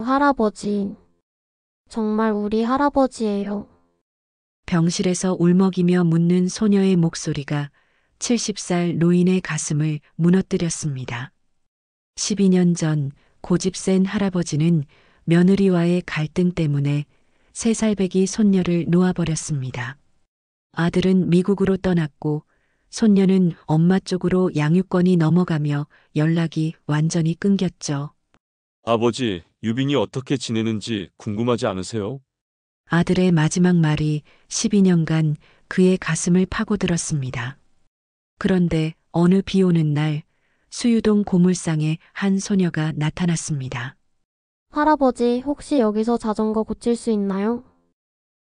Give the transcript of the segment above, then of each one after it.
할아버지, 정말 우리 할아버지예요. 병실에서 울먹이며 묻는 소녀의 목소리가 70살 노인의 가슴을 무너뜨렸습니다. 12년 전 고집 센 할아버지는 며느리와의 갈등 때문에 3살배기 손녀를 놓아버렸습니다. 아들은 미국으로 떠났고 손녀는 엄마 쪽으로 양육권이 넘어가며 연락이 완전히 끊겼죠. 아버지, 유빈이 어떻게 지내는지 궁금하지 않으세요? 아들의 마지막 말이 12년간 그의 가슴을 파고들었습니다. 그런데 어느 비 오는 날 수유동 고물상에 한 소녀가 나타났습니다. 할아버지, 혹시 여기서 자전거 고칠 수 있나요?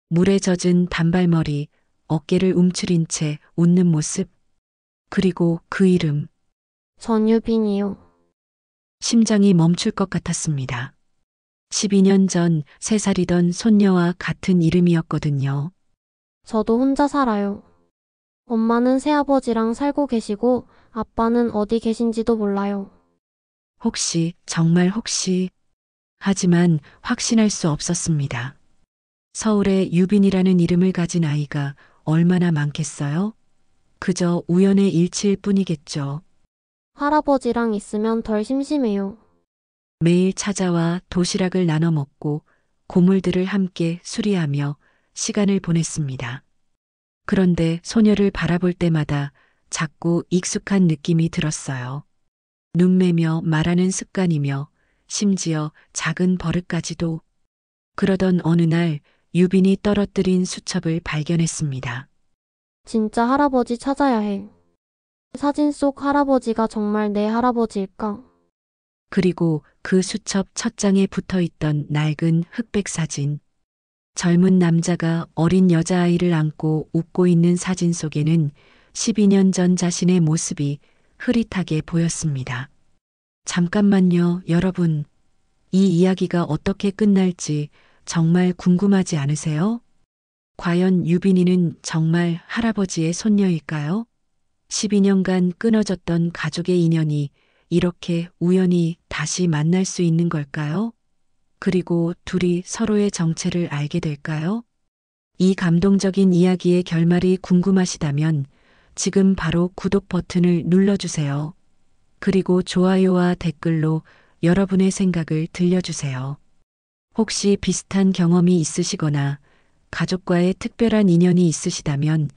물에 젖은 단발머리, 어깨를 움츠린 채 웃는 모습, 그리고 그 이름, 전유빈이요. 심장이 멈출 것 같았습니다. 12년 전 3살이던 손녀와 같은 이름이었거든요. 저도 혼자 살아요. 엄마는 새아버지랑 살고 계시고 아빠는 어디 계신지도 몰라요. 혹시, 정말 혹시, 하지만 확신할 수 없었습니다. 서울에 유빈이라는 이름을 가진 아이가 얼마나 많겠어요? 그저 우연의 일치일 뿐이겠죠. 할아버지랑 있으면 덜 심심해요. 매일 찾아와 도시락을 나눠 먹고 고물들을 함께 수리하며 시간을 보냈습니다. 그런데 소녀를 바라볼 때마다 자꾸 익숙한 느낌이 들었어요. 눈매며 말하는 습관이며 심지어 작은 버릇까지도. 그러던 어느 날 유빈이 떨어뜨린 수첩을 발견했습니다. 진짜 할아버지 찾아야 해. 사진 속 할아버지가 정말 내 할아버지일까? 그리고 그 수첩 첫 장에 붙어 있던 낡은 흑백 사진. 젊은 남자가 어린 여자아이를 안고 웃고 있는 사진 속에는 12년 전 자신의 모습이 흐릿하게 보였습니다. 잠깐만요, 여러분. 이 이야기가 어떻게 끝날지 정말 궁금하지 않으세요? 과연 유빈이는 정말 할아버지의 손녀일까요? 12년간 끊어졌던 가족의 인연이 이렇게 우연히 다시 만날 수 있는 걸까요? 그리고 둘이 서로의 정체를 알게 될까요? 이 감동적인 이야기의 결말이 궁금하시다면 지금 바로 구독 버튼을 눌러주세요. 그리고 좋아요와 댓글로 여러분의 생각을 들려주세요. 혹시 비슷한 경험이 있으시거나 가족과의 특별한 인연이 있으시다면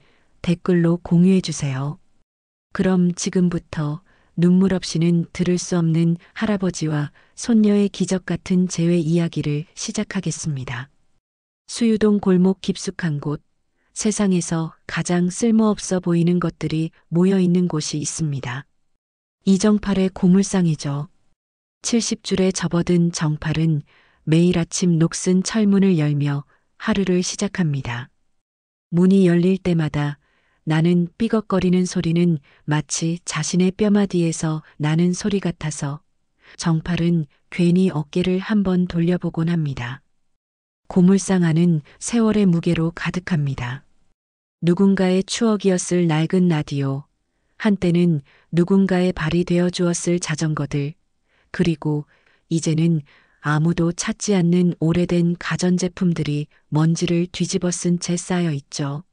댓글로 공유해 주세요. 그럼 지금부터 눈물 없이는 들을 수 없는 할아버지와 손녀의 기적 같은 재회 이야기를 시작하겠습니다. 수유동 골목 깊숙한 곳, 세상에서 가장 쓸모없어 보이는 것들이 모여 있는 곳이 있습니다. 이정팔의 고물상이죠. 70줄에 접어든 정팔은 매일 아침 녹슨 철문을 열며 하루를 시작합니다. 문이 열릴 때마다 나는 삐걱거리는 소리는 마치 자신의 뼈마디에서 나는 소리 같아서 정팔은 괜히 어깨를 한번 돌려보곤 합니다. 고물상 안은 세월의 무게로 가득합니다. 누군가의 추억이었을 낡은 라디오, 한때는 누군가의 발이 되어 주었을 자전거들, 그리고 이제는 아무도 찾지 않는 오래된 가전제품들이 먼지를 뒤집어 쓴 채 쌓여 있죠.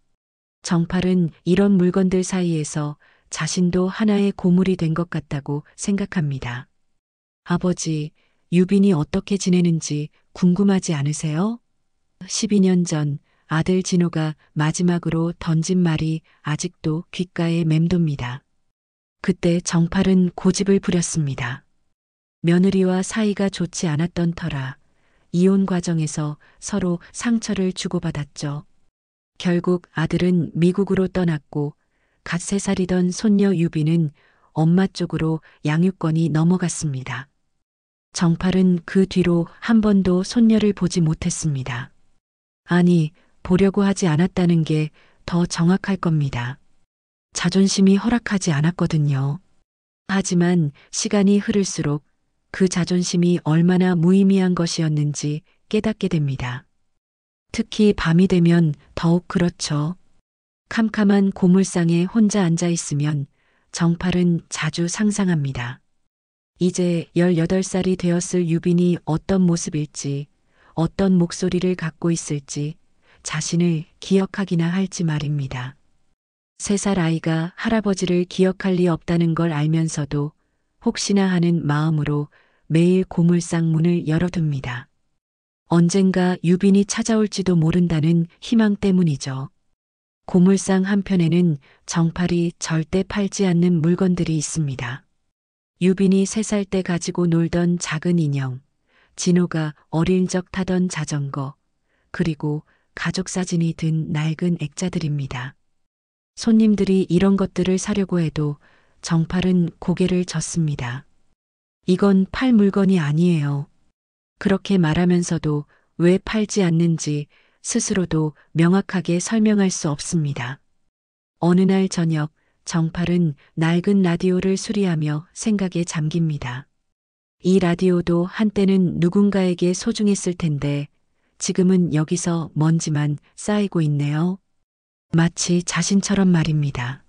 정팔은 이런 물건들 사이에서 자신도 하나의 고물이 된 것 같다고 생각합니다. 아버지, 유빈이 어떻게 지내는지 궁금하지 않으세요? 12년 전 아들 진호가 마지막으로 던진 말이 아직도 귓가에 맴돕니다. 그때 정팔은 고집을 부렸습니다. 며느리와 사이가 좋지 않았던 터라 이혼 과정에서 서로 상처를 주고받았죠. 결국 아들은 미국으로 떠났고 갓 3살이던 손녀 유비는 엄마 쪽으로 양육권이 넘어갔습니다. 정팔은 그 뒤로 한 번도 손녀를 보지 못했습니다. 아니, 보려고 하지 않았다는 게 더 정확할 겁니다. 자존심이 허락하지 않았거든요. 하지만 시간이 흐를수록 그 자존심이 얼마나 무의미한 것이었는지 깨닫게 됩니다. 특히 밤이 되면 더욱 그렇죠. 캄캄한 고물상에 혼자 앉아 있으면 정팔은 자주 상상합니다. 이제 18살이 되었을 유빈이 어떤 모습일지, 어떤 목소리를 갖고 있을지 자신을 기억하기나 할지 말입니다. 3살 아이가 할아버지를 기억할 리 없다는 걸 알면서도 혹시나 하는 마음으로 매일 고물상 문을 열어둡니다. 언젠가 유빈이 찾아올지도 모른다는 희망 때문이죠. 고물상 한편에는 정팔이 절대 팔지 않는 물건들이 있습니다. 유빈이 3살 때 가지고 놀던 작은 인형, 진호가 어릴 적 타던 자전거, 그리고 가족 사진이 든 낡은 액자들입니다. 손님들이 이런 것들을 사려고 해도 정팔은 고개를 젓습니다. 이건 팔 물건이 아니에요. 그렇게 말하면서도 왜 팔지 않는지 스스로도 명확하게 설명할 수 없습니다. 어느 날 저녁 정팔은 낡은 라디오를 수리하며 생각에 잠깁니다. 이 라디오도 한때는 누군가에게 소중했을 텐데 지금은 여기서 먼지만 쌓이고 있네요. 마치 자신처럼 말입니다.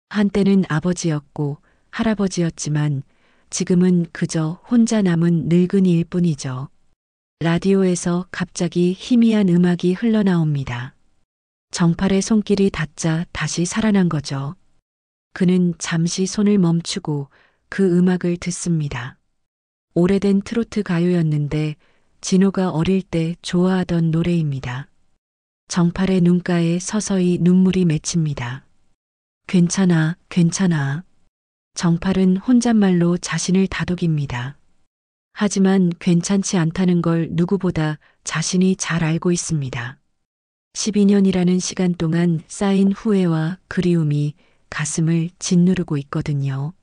한때는 아버지였고 할아버지였지만 지금은 그저 혼자 남은 늙은이일 뿐이죠. 라디오에서 갑자기 희미한 음악이 흘러나옵니다. 정팔의 손길이 닿자 다시 살아난 거죠. 그는 잠시 손을 멈추고 그 음악을 듣습니다. 오래된 트로트 가요였는데 진호가 어릴 때 좋아하던 노래입니다. 정팔의 눈가에 서서히 눈물이 맺힙니다. 괜찮아, 괜찮아. 정팔은 혼잣말로 자신을 다독입니다. 하지만 괜찮지 않다는 걸 누구보다 자신이 잘 알고 있습니다. 12년이라는 시간 동안 쌓인 후회와 그리움이 가슴을 짓누르고 있거든요.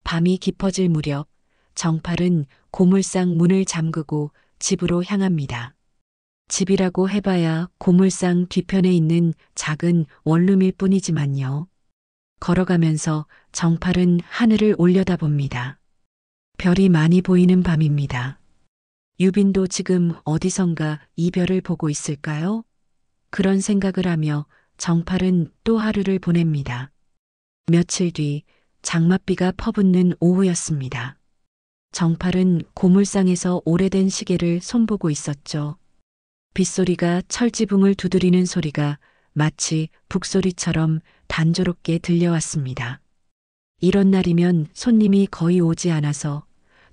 밤이 깊어질 무렵 정팔은 고물상 문을 잠그고 집으로 향합니다. 집이라고 해봐야 고물상 뒤편에 있는 작은 원룸일 뿐이지만요. 걸어가면서 정팔은 하늘을 올려다봅니다. 별이 많이 보이는 밤입니다. 유빈도 지금 어디선가 이 별을 보고 있을까요? 그런 생각을 하며 정팔은 또 하루를 보냅니다. 며칠 뒤 장맛비가 퍼붓는 오후였습니다. 정팔은 고물상에서 오래된 시계를 손보고 있었죠. 빗소리가 철지붕을 두드리는 소리가 마치 북소리처럼 단조롭게 들려왔습니다. 이런 날이면 손님이 거의 오지 않아서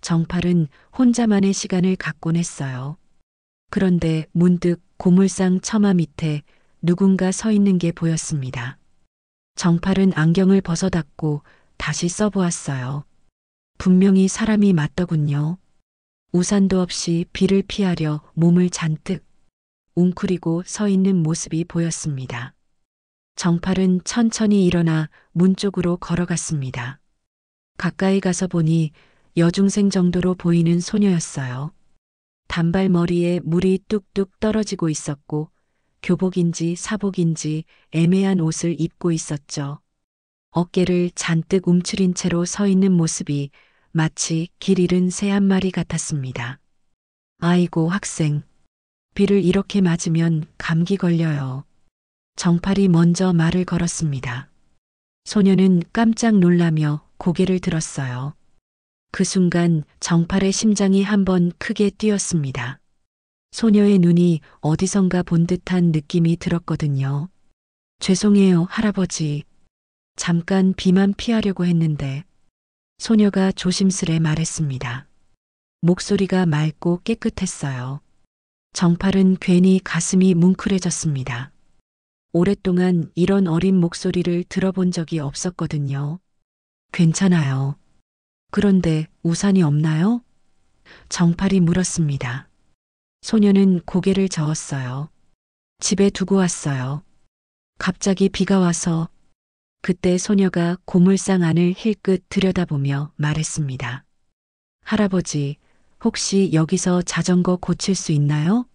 정팔은 혼자만의 시간을 갖곤 했어요. 그런데 문득 고물상 처마 밑에 누군가 서 있는 게 보였습니다. 정팔은 안경을 벗어닫고 다시 써보았어요. 분명히 사람이 맞더군요. 우산도 없이 비를 피하려 몸을 잔뜩 웅크리고 서 있는 모습이 보였습니다. 정팔은 천천히 일어나 문 쪽으로 걸어갔습니다. 가까이 가서 보니 여중생 정도로 보이는 소녀였어요. 단발머리에 물이 뚝뚝 떨어지고 있었고 교복인지 사복인지 애매한 옷을 입고 있었죠. 어깨를 잔뜩 움츠린 채로 서 있는 모습이 마치 길 잃은 새 한 마리 같았습니다. 아이고 학생. 비를 이렇게 맞으면 감기 걸려요. 정팔이 먼저 말을 걸었습니다. 소녀는 깜짝 놀라며 고개를 들었어요. 그 순간 정팔의 심장이 한번 크게 뛰었습니다. 소녀의 눈이 어디선가 본 듯한 느낌이 들었거든요. 죄송해요, 할아버지. 잠깐 비만 피하려고 했는데. 소녀가 조심스레 말했습니다. 목소리가 맑고 깨끗했어요. 정팔은 괜히 가슴이 뭉클해졌습니다. 오랫동안 이런 어린 목소리를 들어본 적이 없었거든요. 괜찮아요. 그런데 우산이 없나요? 정팔이 물었습니다. 소녀는 고개를 저었어요. 집에 두고 왔어요. 갑자기 비가 와서. 그때 소녀가 고물상 안을 힐끗 들여다보며 말했습니다. 할아버지, 혹시 여기서 자전거 고칠 수 있나요?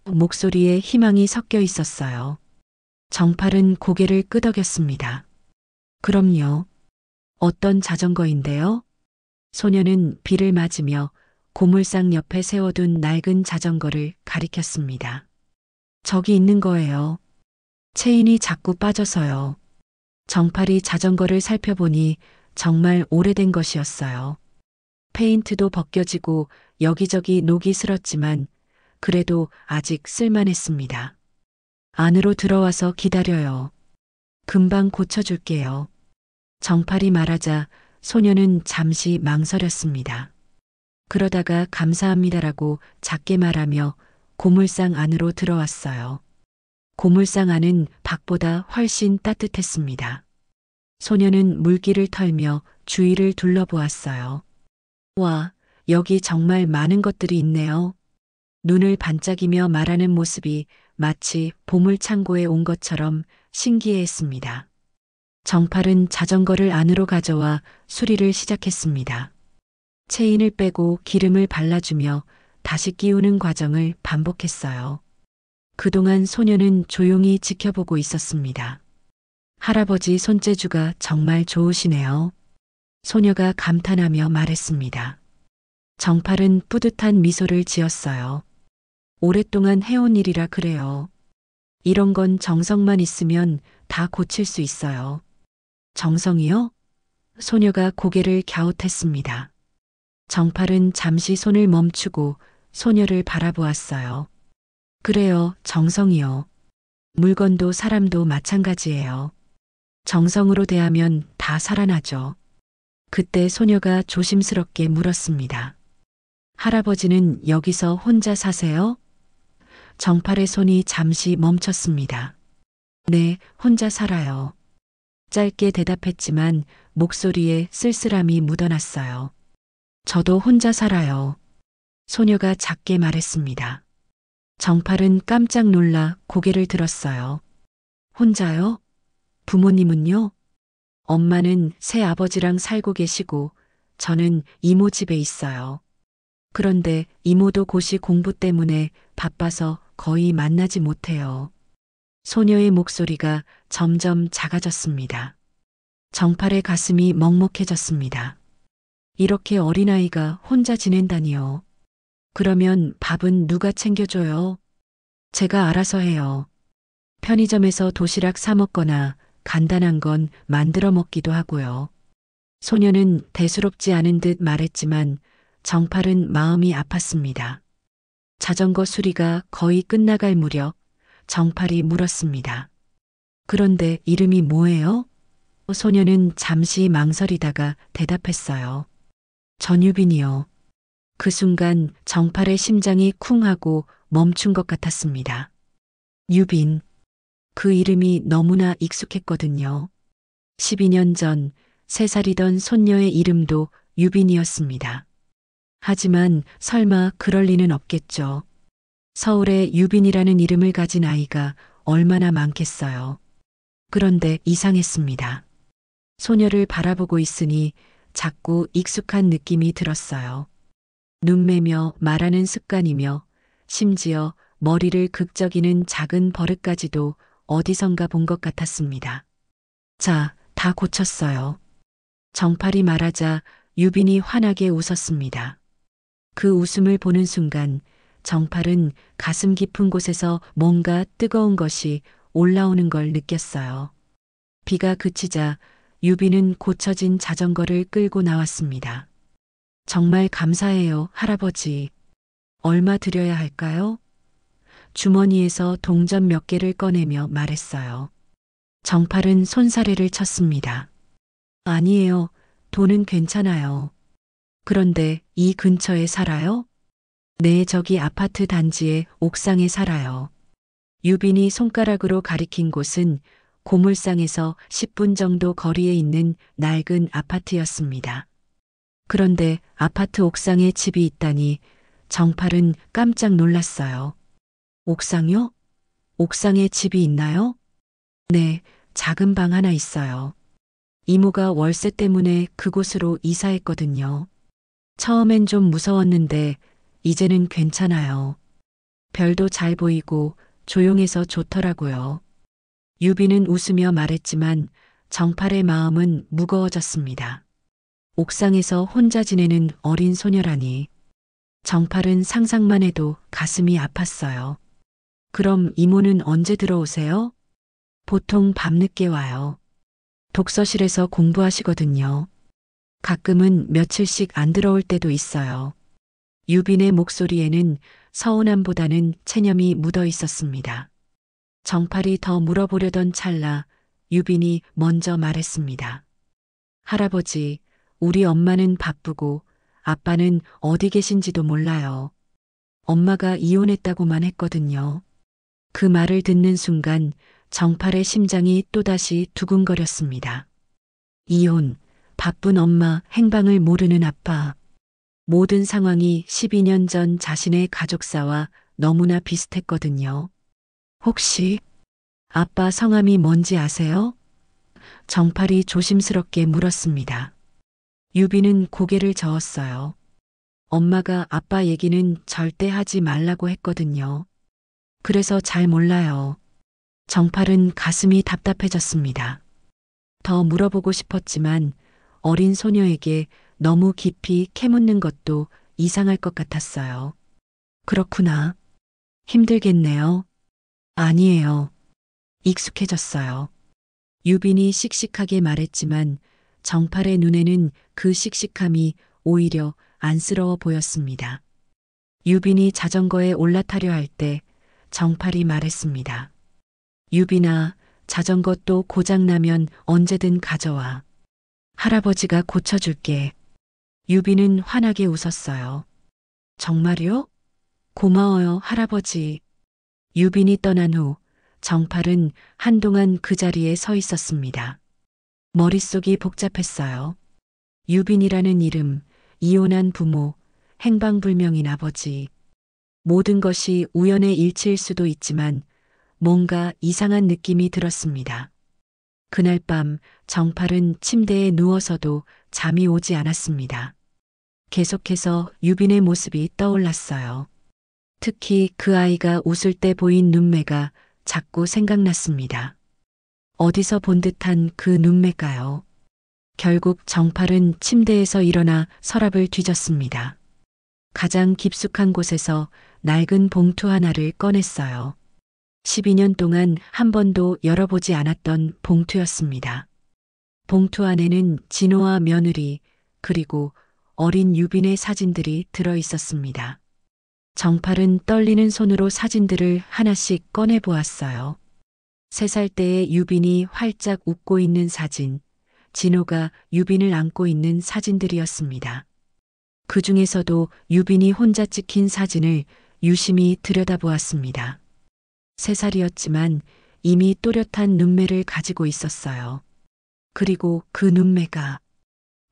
목소리에 희망이 섞여 있었어요. 정팔은 고개를 끄덕였습니다. 그럼요. 어떤 자전거인데요? 소녀는 비를 맞으며 고물상 옆에 세워둔 낡은 자전거를 가리켰습니다. 저기 있는 거예요. 체인이 자꾸 빠져서요. 정팔이 자전거를 살펴보니 정말 오래된 것이었어요. 페인트도 벗겨지고 여기저기 녹이 슬었지만 그래도 아직 쓸만했습니다. 안으로 들어와서 기다려요. 금방 고쳐줄게요. 정팔이 말하자 소녀는 잠시 망설였습니다. 그러다가 감사합니다라고 작게 말하며 고물상 안으로 들어왔어요. 고물상 안은 밖보다 훨씬 따뜻했습니다. 소녀는 물기를 털며 주위를 둘러보았어요. 와, 여기 정말 많은 것들이 있네요. 눈을 반짝이며 말하는 모습이 마치 보물 창고에 온 것처럼 신기해했습니다. 정팔은 자전거를 안으로 가져와 수리를 시작했습니다. 체인을 빼고 기름을 발라주며 다시 끼우는 과정을 반복했어요. 그동안 소녀는 조용히 지켜보고 있었습니다. 할아버지 손재주가 정말 좋으시네요. 소녀가 감탄하며 말했습니다. 정팔은 뿌듯한 미소를 지었어요. 오랫동안 해온 일이라 그래요. 이런 건 정성만 있으면 다 고칠 수 있어요. 정성이요? 소녀가 고개를 갸웃했습니다. 정팔은 잠시 손을 멈추고 소녀를 바라보았어요. 그래요, 정성이요. 물건도 사람도 마찬가지예요. 정성으로 대하면 다 살아나죠. 그때 소녀가 조심스럽게 물었습니다. 할아버지는 여기서 혼자 사세요? 정팔의 손이 잠시 멈췄습니다. 네, 혼자 살아요. 짧게 대답했지만 목소리에 쓸쓸함이 묻어났어요. 저도 혼자 살아요. 소녀가 작게 말했습니다. 정팔은 깜짝 놀라 고개를 들었어요. 혼자요? 부모님은요? 엄마는 새아버지랑 살고 계시고 저는 이모 집에 있어요. 그런데 이모도 고시 공부 때문에 바빠서 거의 만나지 못해요. 소녀의 목소리가 점점 작아졌습니다. 정팔의 가슴이 먹먹해졌습니다. 이렇게 어린아이가 혼자 지낸다니요. 그러면 밥은 누가 챙겨줘요? 제가 알아서 해요. 편의점에서 도시락 사 먹거나 간단한 건 만들어 먹기도 하고요. 소녀는 대수롭지 않은 듯 말했지만 정팔은 마음이 아팠습니다. 자전거 수리가 거의 끝나갈 무렵 정팔이 물었습니다. 그런데 이름이 뭐예요? 소녀는 잠시 망설이다가 대답했어요. 전유빈이요. 그 순간 정팔의 심장이 쿵 하고 멈춘 것 같았습니다. 유빈. 그 이름이 너무나 익숙했거든요. 12년 전 3살이던 손녀의 이름도 유빈이었습니다. 하지만 설마 그럴 리는 없겠죠. 서울에 유빈이라는 이름을 가진 아이가 얼마나 많겠어요. 그런데 이상했습니다. 소녀를 바라보고 있으니 자꾸 익숙한 느낌이 들었어요. 눈매며 말하는 습관이며 심지어 머리를 극적이는 작은 버릇까지도 어디선가 본 것 같았습니다. 자, 다 고쳤어요. 정팔이 말하자 유빈이 환하게 웃었습니다. 그 웃음을 보는 순간 정팔은 가슴 깊은 곳에서 뭔가 뜨거운 것이 올라오는 걸 느꼈어요. 비가 그치자 유빈은 고쳐진 자전거를 끌고 나왔습니다. 정말 감사해요, 할아버지. 얼마 드려야 할까요? 주머니에서 동전 몇 개를 꺼내며 말했어요. 정팔은 손사래를 쳤습니다. 아니에요. 돈은 괜찮아요. 그런데 이 근처에 살아요? 네, 저기 아파트 단지의 옥상에 살아요. 유빈이 손가락으로 가리킨 곳은 고물상에서 10분 정도 거리에 있는 낡은 아파트였습니다. 그런데 아파트 옥상에 집이 있다니 정팔은 깜짝 놀랐어요. 옥상요? 옥상에 집이 있나요? 네, 작은 방 하나 있어요. 이모가 월세 때문에 그곳으로 이사했거든요. 처음엔 좀 무서웠는데 이제는 괜찮아요. 별도 잘 보이고 조용해서 좋더라고요. 유빈은 웃으며 말했지만 정팔의 마음은 무거워졌습니다. 옥상에서 혼자 지내는 어린 소녀라니. 정팔은 상상만 해도 가슴이 아팠어요. 그럼 이모는 언제 들어오세요? 보통 밤늦게 와요. 독서실에서 공부하시거든요. 가끔은 며칠씩 안 들어올 때도 있어요. 유빈의 목소리에는 서운함보다는 체념이 묻어 있었습니다. 정팔이 더 물어보려던 찰나 유빈이 먼저 말했습니다. 할아버지, 우리 엄마는 바쁘고 아빠는 어디 계신지도 몰라요. 엄마가 이혼했다고만 했거든요. 그 말을 듣는 순간 정팔의 심장이 또다시 두근거렸습니다. 이혼, 바쁜 엄마, 행방을 모르는 아빠. 모든 상황이 12년 전 자신의 가족사와 너무나 비슷했거든요. 혹시 아빠 성함이 뭔지 아세요? 정팔이 조심스럽게 물었습니다. 유빈은 고개를 저었어요. 엄마가 아빠 얘기는 절대 하지 말라고 했거든요. 그래서 잘 몰라요. 정팔은 가슴이 답답해졌습니다. 더 물어보고 싶었지만 어린 소녀에게 너무 깊이 캐묻는 것도 이상할 것 같았어요. 그렇구나. 힘들겠네요. 아니에요. 익숙해졌어요. 유빈이 씩씩하게 말했지만 정팔의 눈에는 그 씩씩함이 오히려 안쓰러워 보였습니다. 유빈이 자전거에 올라타려 할 때 정팔이 말했습니다. 유빈아, 자전거 또 고장나면 언제든 가져와. 할아버지가 고쳐줄게. 유빈은 환하게 웃었어요. 정말요? 고마워요, 할아버지. 유빈이 떠난 후 정팔은 한동안 그 자리에 서 있었습니다. 머릿속이 복잡했어요. 유빈이라는 이름, 이혼한 부모, 행방불명인 아버지. 모든 것이 우연의 일치일 수도 있지만 뭔가 이상한 느낌이 들었습니다. 그날 밤 정팔은 침대에 누워서도 잠이 오지 않았습니다. 계속해서 유빈의 모습이 떠올랐어요. 특히 그 아이가 웃을 때 보인 눈매가 자꾸 생각났습니다. 어디서 본 듯한 그 눈매가요. 결국 정팔은 침대에서 일어나 서랍을 뒤졌습니다. 가장 깊숙한 곳에서 낡은 봉투 하나를 꺼냈어요. 12년 동안 한 번도 열어보지 않았던 봉투였습니다. 봉투 안에는 진호와 며느리 그리고 어린 유빈의 사진들이 들어 있었습니다. 정팔은 떨리는 손으로 사진들을 하나씩 꺼내 보았어요. 3살 때의 유빈이 활짝 웃고 있는 사진, 진호가 유빈을 안고 있는 사진들이었습니다. 그 중에서도 유빈이 혼자 찍힌 사진을 유심히 들여다보았습니다. 3살이었지만 이미 또렷한 눈매를 가지고 있었어요. 그리고 그 눈매가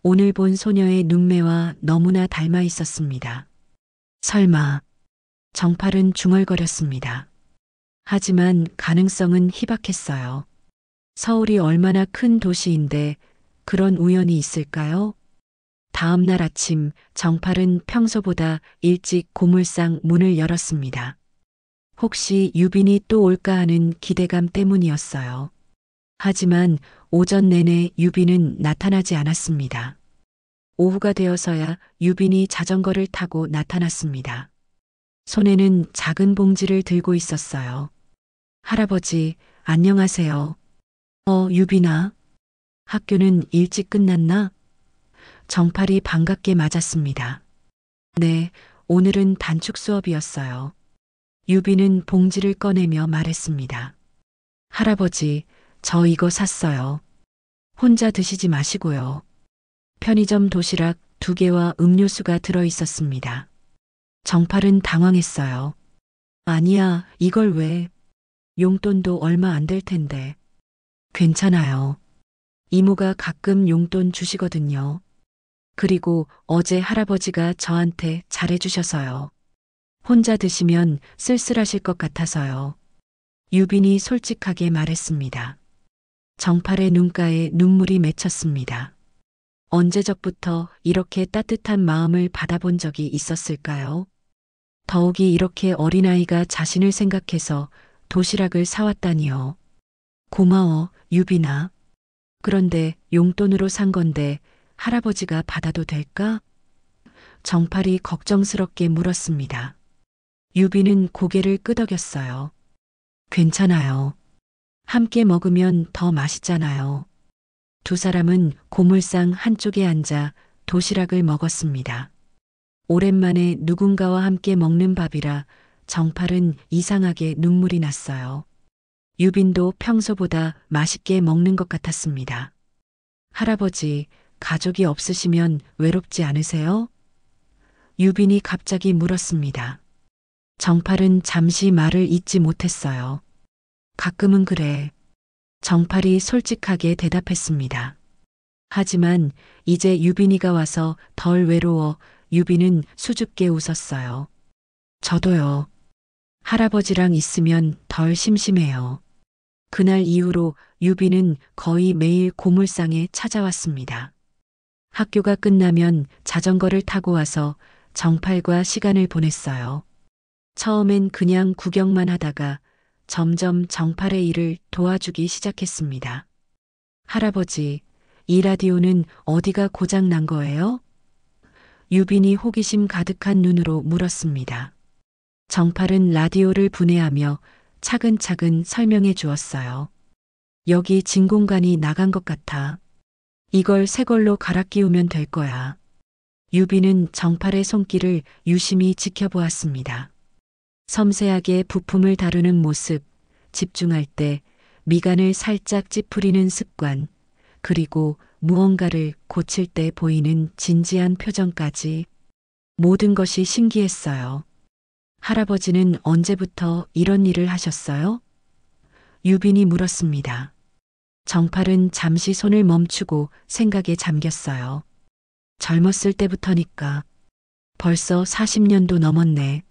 오늘 본 소녀의 눈매와 너무나 닮아 있었습니다. 설마, 정팔은 중얼거렸습니다. 하지만 가능성은 희박했어요. 서울이 얼마나 큰 도시인데 그런 우연이 있을까요? 다음 날 아침 정팔은 평소보다 일찍 고물상 문을 열었습니다. 혹시 유빈이 또 올까 하는 기대감 때문이었어요. 하지만 오전 내내 유빈은 나타나지 않았습니다. 오후가 되어서야 유빈이 자전거를 타고 나타났습니다. 손에는 작은 봉지를 들고 있었어요. 할아버지, 안녕하세요. 유빈아. 학교는 일찍 끝났나? 정팔이 반갑게 맞았습니다. 네, 오늘은 단축 수업이었어요. 유빈은 봉지를 꺼내며 말했습니다. 할아버지, 저 이거 샀어요. 혼자 드시지 마시고요. 편의점 도시락 2개와 음료수가 들어 있었습니다. 정팔은 당황했어요. 아니야, 이걸 왜? 용돈도 얼마 안 될 텐데. 괜찮아요. 이모가 가끔 용돈 주시거든요. 그리고 어제 할아버지가 저한테 잘해주셔서요. 혼자 드시면 쓸쓸하실 것 같아서요. 유빈이 솔직하게 말했습니다. 정팔의 눈가에 눈물이 맺혔습니다. 언제적부터 이렇게 따뜻한 마음을 받아본 적이 있었을까요? 더욱이 이렇게 어린아이가 자신을 생각해서 도시락을 사왔다니요. 고마워, 유빈아. 그런데 용돈으로 산 건데 할아버지가 받아도 될까? 정팔이 걱정스럽게 물었습니다. 유빈은 고개를 끄덕였어요. 괜찮아요. 함께 먹으면 더 맛있잖아요. 두 사람은 고물상 한쪽에 앉아 도시락을 먹었습니다. 오랜만에 누군가와 함께 먹는 밥이라 정팔은 이상하게 눈물이 났어요. 유빈도 평소보다 맛있게 먹는 것 같았습니다. 할아버지, 가족이 없으시면 외롭지 않으세요? 유빈이 갑자기 물었습니다. 정팔은 잠시 말을 잇지 못했어요. 가끔은 그래. 정팔이 솔직하게 대답했습니다. 하지만 이제 유빈이가 와서 덜 외로워 유빈은 수줍게 웃었어요. 저도요. 할아버지랑 있으면 덜 심심해요. 그날 이후로 유빈은 거의 매일 고물상에 찾아왔습니다. 학교가 끝나면 자전거를 타고 와서 정팔과 시간을 보냈어요. 처음엔 그냥 구경만 하다가 점점 정팔의 일을 도와주기 시작했습니다. 할아버지, 이 라디오는 어디가 고장 난 거예요? 유빈이 호기심 가득한 눈으로 물었습니다. 정팔은 라디오를 분해하며 차근차근 설명해 주었어요. 여기 진공관이 나간 것 같아. 이걸 새 걸로 갈아 끼우면 될 거야. 유빈은 정팔의 손길을 유심히 지켜보았습니다. 섬세하게 부품을 다루는 모습, 집중할 때 미간을 살짝 찌푸리는 습관, 그리고 무언가를 고칠 때 보이는 진지한 표정까지 모든 것이 신기했어요. 할아버지는 언제부터 이런 일을 하셨어요? 유빈이 물었습니다. 정팔은 잠시 손을 멈추고 생각에 잠겼어요. 젊었을 때부터니까. 벌써 40년도 넘었네.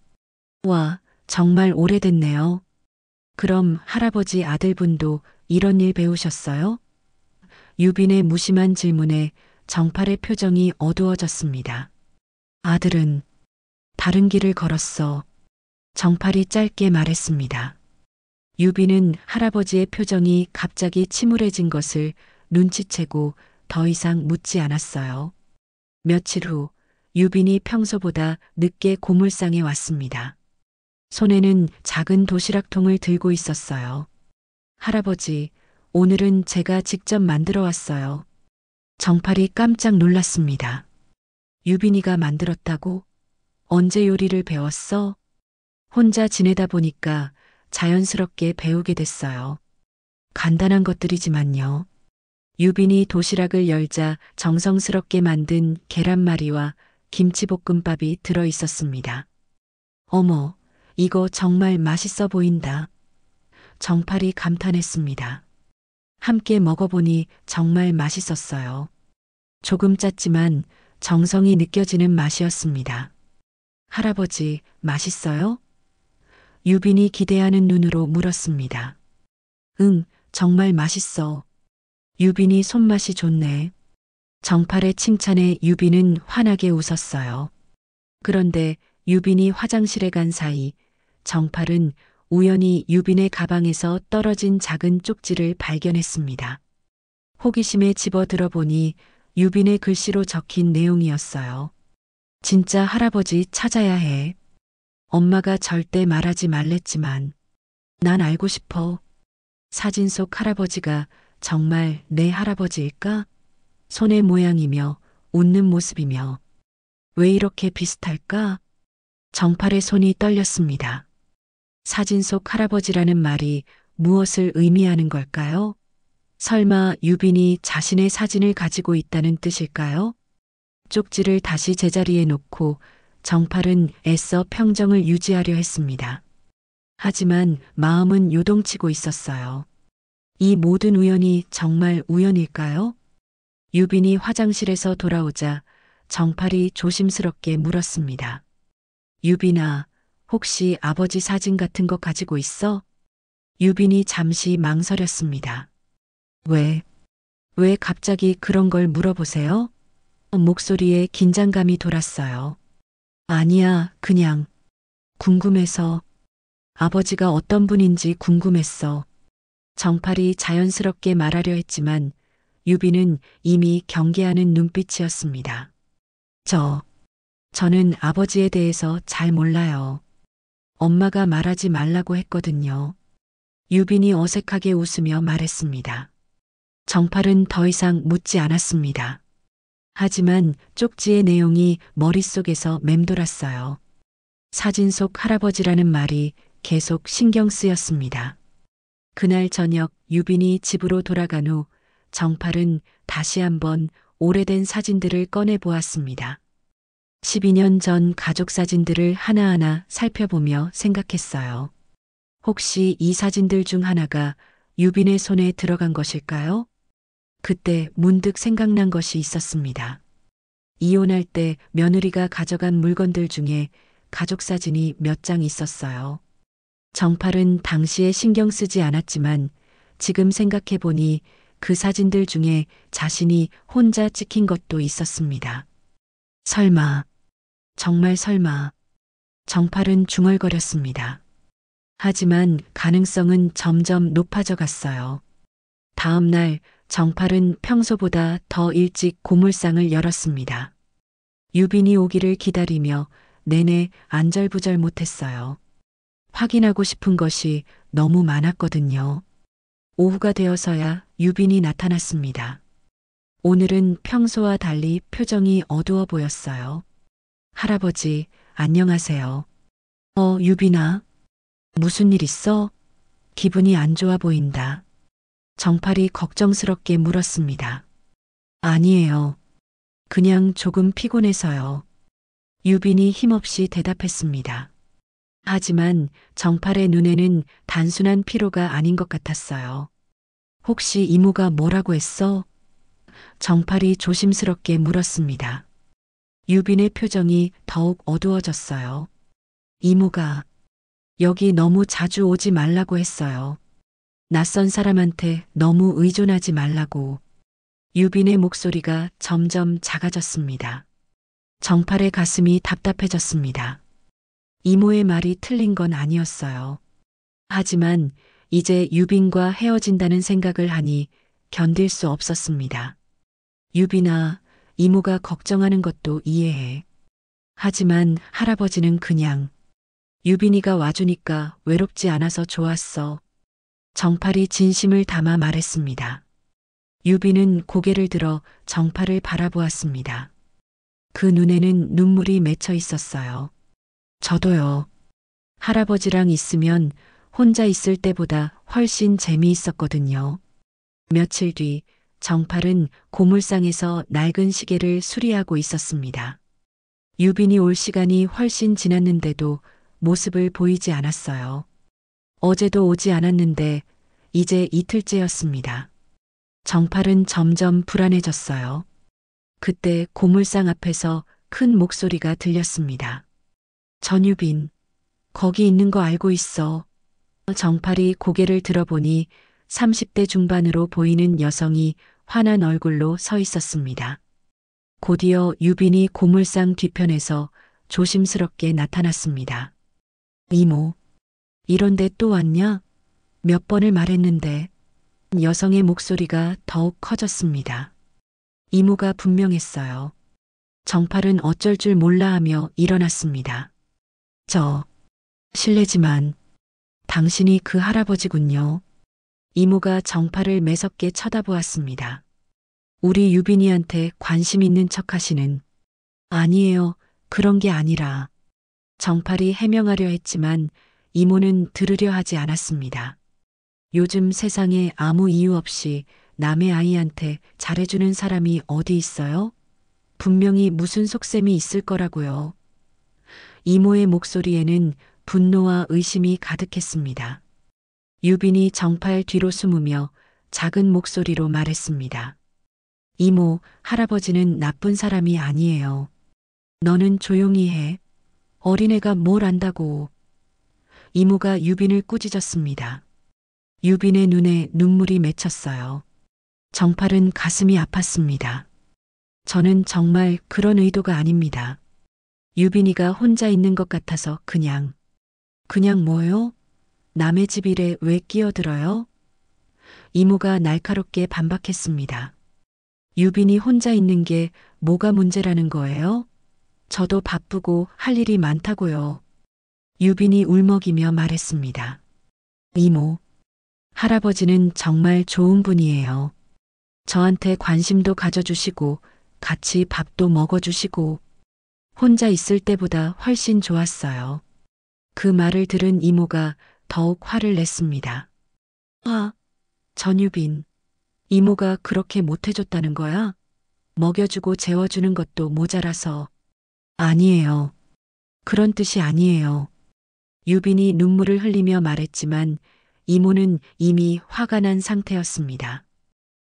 와, 정말 오래됐네요. 그럼 할아버지 아들분도 이런 일 배우셨어요? 유빈의 무심한 질문에 정팔의 표정이 어두워졌습니다. 아들은 다른 길을 걸었어. 정팔이 짧게 말했습니다. 유빈은 할아버지의 표정이 갑자기 침울해진 것을 눈치채고 더 이상 묻지 않았어요. 며칠 후 유빈이 평소보다 늦게 고물상에 왔습니다. 손에는 작은 도시락통을 들고 있었어요. 할아버지, 오늘은 제가 직접 만들어 왔어요. 정팔이 깜짝 놀랐습니다. 유빈이가 만들었다고? 언제 요리를 배웠어? 혼자 지내다 보니까 자연스럽게 배우게 됐어요. 간단한 것들이지만요. 유빈이 도시락을 열자 정성스럽게 만든 계란말이와 김치볶음밥이 들어 있었습니다. 어머, 이거 정말 맛있어 보인다. 정팔이 감탄했습니다. 함께 먹어보니 정말 맛있었어요. 조금 짰지만 정성이 느껴지는 맛이었습니다. 할아버지, 맛있어요? 유빈이 기대하는 눈으로 물었습니다. 응, 정말 맛있어. 유빈이 손맛이 좋네. 정팔의 칭찬에 유빈은 환하게 웃었어요. 그런데 유빈이 화장실에 간 사이 정팔은 우연히 유빈의 가방에서 떨어진 작은 쪽지를 발견했습니다. 호기심에 집어들어 보니 유빈의 글씨로 적힌 내용이었어요. 진짜 할아버지 찾아야 해. 엄마가 절대 말하지 말랬지만 난 알고 싶어. 사진 속 할아버지가 정말 내 할아버지일까? 손의 모양이며 웃는 모습이며 왜 이렇게 비슷할까? 정팔의 손이 떨렸습니다. 사진 속 할아버지라는 말이 무엇을 의미하는 걸까요? 설마 유빈이 자신의 사진을 가지고 있다는 뜻일까요? 쪽지를 다시 제자리에 놓고 정팔은 애써 평정을 유지하려 했습니다. 하지만 마음은 요동치고 있었어요. 이 모든 우연이 정말 우연일까요? 유빈이 화장실에서 돌아오자 정팔이 조심스럽게 물었습니다. 유빈아, 혹시 아버지 사진 같은 거 가지고 있어? 유빈이 잠시 망설였습니다. 왜 갑자기 그런 걸 물어보세요? 목소리에 긴장감이 돌았어요. 아니야, 그냥 궁금해서. 아버지가 어떤 분인지 궁금했어. 정팔이 자연스럽게 말하려 했지만 유빈은 이미 경계하는 눈빛이었습니다. 저는 아버지에 대해서 잘 몰라요. 엄마가 말하지 말라고 했거든요. 유빈이 어색하게 웃으며 말했습니다. 정팔은 더 이상 묻지 않았습니다. 하지만 쪽지의 내용이 머릿속에서 맴돌았어요. 사진 속 할아버지라는 말이 계속 신경 쓰였습니다. 그날 저녁 유빈이 집으로 돌아간 후 정팔은 다시 한번 오래된 사진들을 꺼내 보았습니다. 12년 전 가족 사진들을 하나하나 살펴보며 생각했어요. 혹시 이 사진들 중 하나가 유빈의 손에 들어간 것일까요? 그때 문득 생각난 것이 있었습니다. 이혼할 때 며느리가 가져간 물건들 중에 가족 사진이 몇 장 있었어요. 정팔은 당시에 신경 쓰지 않았지만 지금 생각해 보니 그 사진들 중에 자신이 혼자 찍힌 것도 있었습니다. 설마, 정말 설마. 정팔은 중얼거렸습니다. 하지만 가능성은 점점 높아져 갔어요. 다음 날 정팔은 평소보다 더 일찍 고물상을 열었습니다. 유빈이 오기를 기다리며 내내 안절부절 못했어요. 확인하고 싶은 것이 너무 많았거든요. 오후가 되어서야 유빈이 나타났습니다. 오늘은 평소와 달리 표정이 어두워 보였어요. 할아버지, 안녕하세요. 유빈아. 무슨 일 있어? 기분이 안 좋아 보인다. 정팔이 걱정스럽게 물었습니다. 아니에요. 그냥 조금 피곤해서요. 유빈이 힘없이 대답했습니다. 하지만 정팔의 눈에는 단순한 피로가 아닌 것 같았어요. 혹시 이모가 뭐라고 했어? 정팔이 조심스럽게 물었습니다. 유빈의 표정이 더욱 어두워졌어요. 이모가 여기 너무 자주 오지 말라고 했어요. 낯선 사람한테 너무 의존하지 말라고. 유빈의 목소리가 점점 작아졌습니다. 정팔의 가슴이 답답해졌습니다. 이모의 말이 틀린 건 아니었어요. 하지만 이제 유빈과 헤어진다는 생각을 하니 견딜 수 없었습니다. 유빈아, 이모가 걱정하는 것도 이해해. 하지만 할아버지는 그냥 유빈이가 와주니까 외롭지 않아서 좋았어. 정팔이 진심을 담아 말했습니다. 유빈은 고개를 들어 정팔을 바라보았습니다. 그 눈에는 눈물이 맺혀 있었어요. 저도요. 할아버지랑 있으면 혼자 있을 때보다 훨씬 재미있었거든요. 며칠 뒤 정팔은 고물상에서 낡은 시계를 수리하고 있었습니다. 유빈이 올 시간이 훨씬 지났는데도 모습을 보이지 않았어요. 어제도 오지 않았는데 이제 이틀째였습니다. 정팔은 점점 불안해졌어요. 그때 고물상 앞에서 큰 목소리가 들렸습니다. 전유빈, 거기 있는 거 알고 있어. 정팔이 고개를 들어보니 30대 중반으로 보이는 여성이 환한 얼굴로 서 있었습니다. 곧이어 유빈이 고물상 뒤편에서 조심스럽게 나타났습니다. 이모, 이런데 또 왔냐? 몇 번을 말했는데. 여성의 목소리가 더욱 커졌습니다. 이모가 분명했어요. 정팔은 어쩔 줄 몰라 하며 일어났습니다. 실례지만 당신이 그 할아버지군요. 이모가 정팔을 매섭게 쳐다보았습니다. 우리 유빈이한테 관심 있는 척 하시는. 아니에요. 그런 게 아니라. 정팔이 해명하려 했지만 이모는 들으려 하지 않았습니다. 요즘 세상에 아무 이유 없이 남의 아이한테 잘해주는 사람이 어디 있어요? 분명히 무슨 속셈이 있을 거라고요. 이모의 목소리에는 분노와 의심이 가득했습니다. 유빈이 정팔 뒤로 숨으며 작은 목소리로 말했습니다. 이모, 할아버지는 나쁜 사람이 아니에요. 너는 조용히 해. 어린애가 뭘 안다고. 이모가 유빈을 꾸짖었습니다. 유빈의 눈에 눈물이 맺혔어요. 정팔은 가슴이 아팠습니다. 저는 정말 그런 의도가 아닙니다. 유빈이가 혼자 있는 것 같아서 그냥 뭐요? 남의 집 일에 왜 끼어들어요? 이모가 날카롭게 반박했습니다. 유빈이 혼자 있는 게 뭐가 문제라는 거예요? 저도 바쁘고 할 일이 많다고요. 유빈이 울먹이며 말했습니다. 이모, 할아버지는 정말 좋은 분이에요. 저한테 관심도 가져주시고 같이 밥도 먹어주시고 혼자 있을 때보다 훨씬 좋았어요. 그 말을 들은 이모가 더욱 화를 냈습니다. 아, 전유빈. 이모가 그렇게 못해줬다는 거야? 먹여주고 재워주는 것도 모자라서. 아니에요. 그런 뜻이 아니에요. 유빈이 눈물을 흘리며 말했지만 이모는 이미 화가 난 상태였습니다.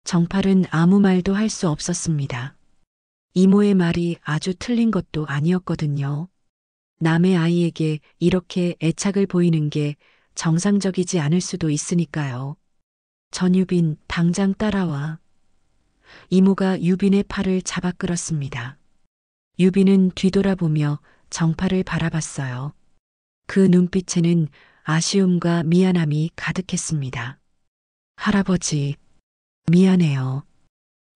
정팔은 아무 말도 할 수 없었습니다. 이모의 말이 아주 틀린 것도 아니었거든요. 남의 아이에게 이렇게 애착을 보이는 게 정상적이지 않을 수도 있으니까요. 전유빈, 당장 따라와. 이모가 유빈의 팔을 잡아 끌었습니다. 유빈은 뒤돌아보며 정팔을 바라봤어요. 그 눈빛에는 아쉬움과 미안함이 가득했습니다. 할아버지, 미안해요.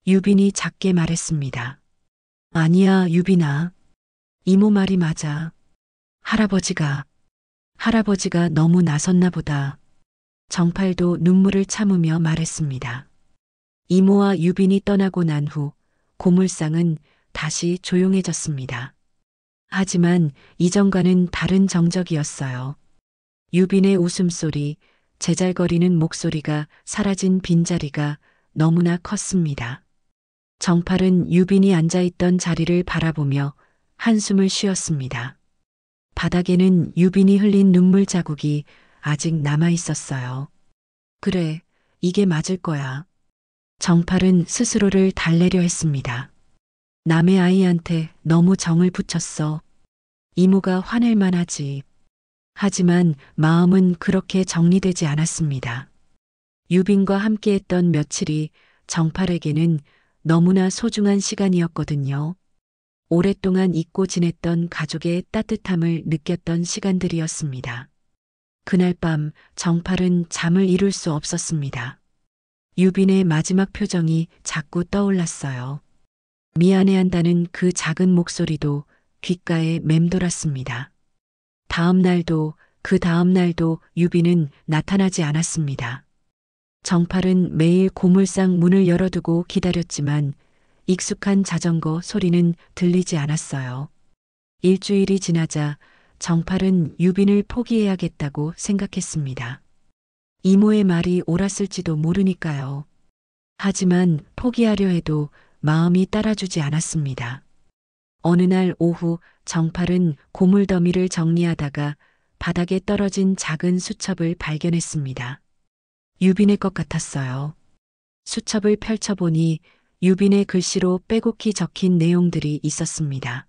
유빈이 작게 말했습니다. 아니야, 유빈아. 이모 말이 맞아. 할아버지가 너무 나섰나 보다. 정팔도 눈물을 참으며 말했습니다. 이모와 유빈이 떠나고 난 후 고물상은 다시 조용해졌습니다. 하지만 이전과는 다른 정적이었어요. 유빈의 웃음소리, 제잘거리는 목소리가 사라진 빈자리가 너무나 컸습니다. 정팔은 유빈이 앉아있던 자리를 바라보며 한숨을 쉬었습니다. 바닥에는 유빈이 흘린 눈물 자국이 아직 남아 있었어요. 그래, 이게 맞을 거야. 정팔은 스스로를 달래려 했습니다. 남의 아이한테 너무 정을 붙였어. 이모가 화낼 만하지. 하지만 마음은 그렇게 정리되지 않았습니다. 유빈과 함께했던 며칠이 정팔에게는 너무나 소중한 시간이었거든요. 오랫동안 잊고 지냈던 가족의 따뜻함을 느꼈던 시간들이었습니다. 그날 밤 정팔은 잠을 이룰 수 없었습니다. 유빈의 마지막 표정이 자꾸 떠올랐어요. 미안해한다는 그 작은 목소리도 귓가에 맴돌았습니다. 그 다음 날도 유빈은 나타나지 않았습니다. 정팔은 매일 고물상 문을 열어두고 기다렸지만 익숙한 자전거 소리는 들리지 않았어요. 일주일이 지나자 정팔은 유빈을 포기해야겠다고 생각했습니다. 이모의 말이 옳았을지도 모르니까요. 하지만 포기하려 해도 마음이 따라주지 않았습니다. 어느 날 오후 정팔은 고물더미를 정리하다가 바닥에 떨어진 작은 수첩을 발견했습니다. 유빈의 것 같았어요. 수첩을 펼쳐보니 유빈의 글씨로 빼곡히 적힌 내용들이 있었습니다.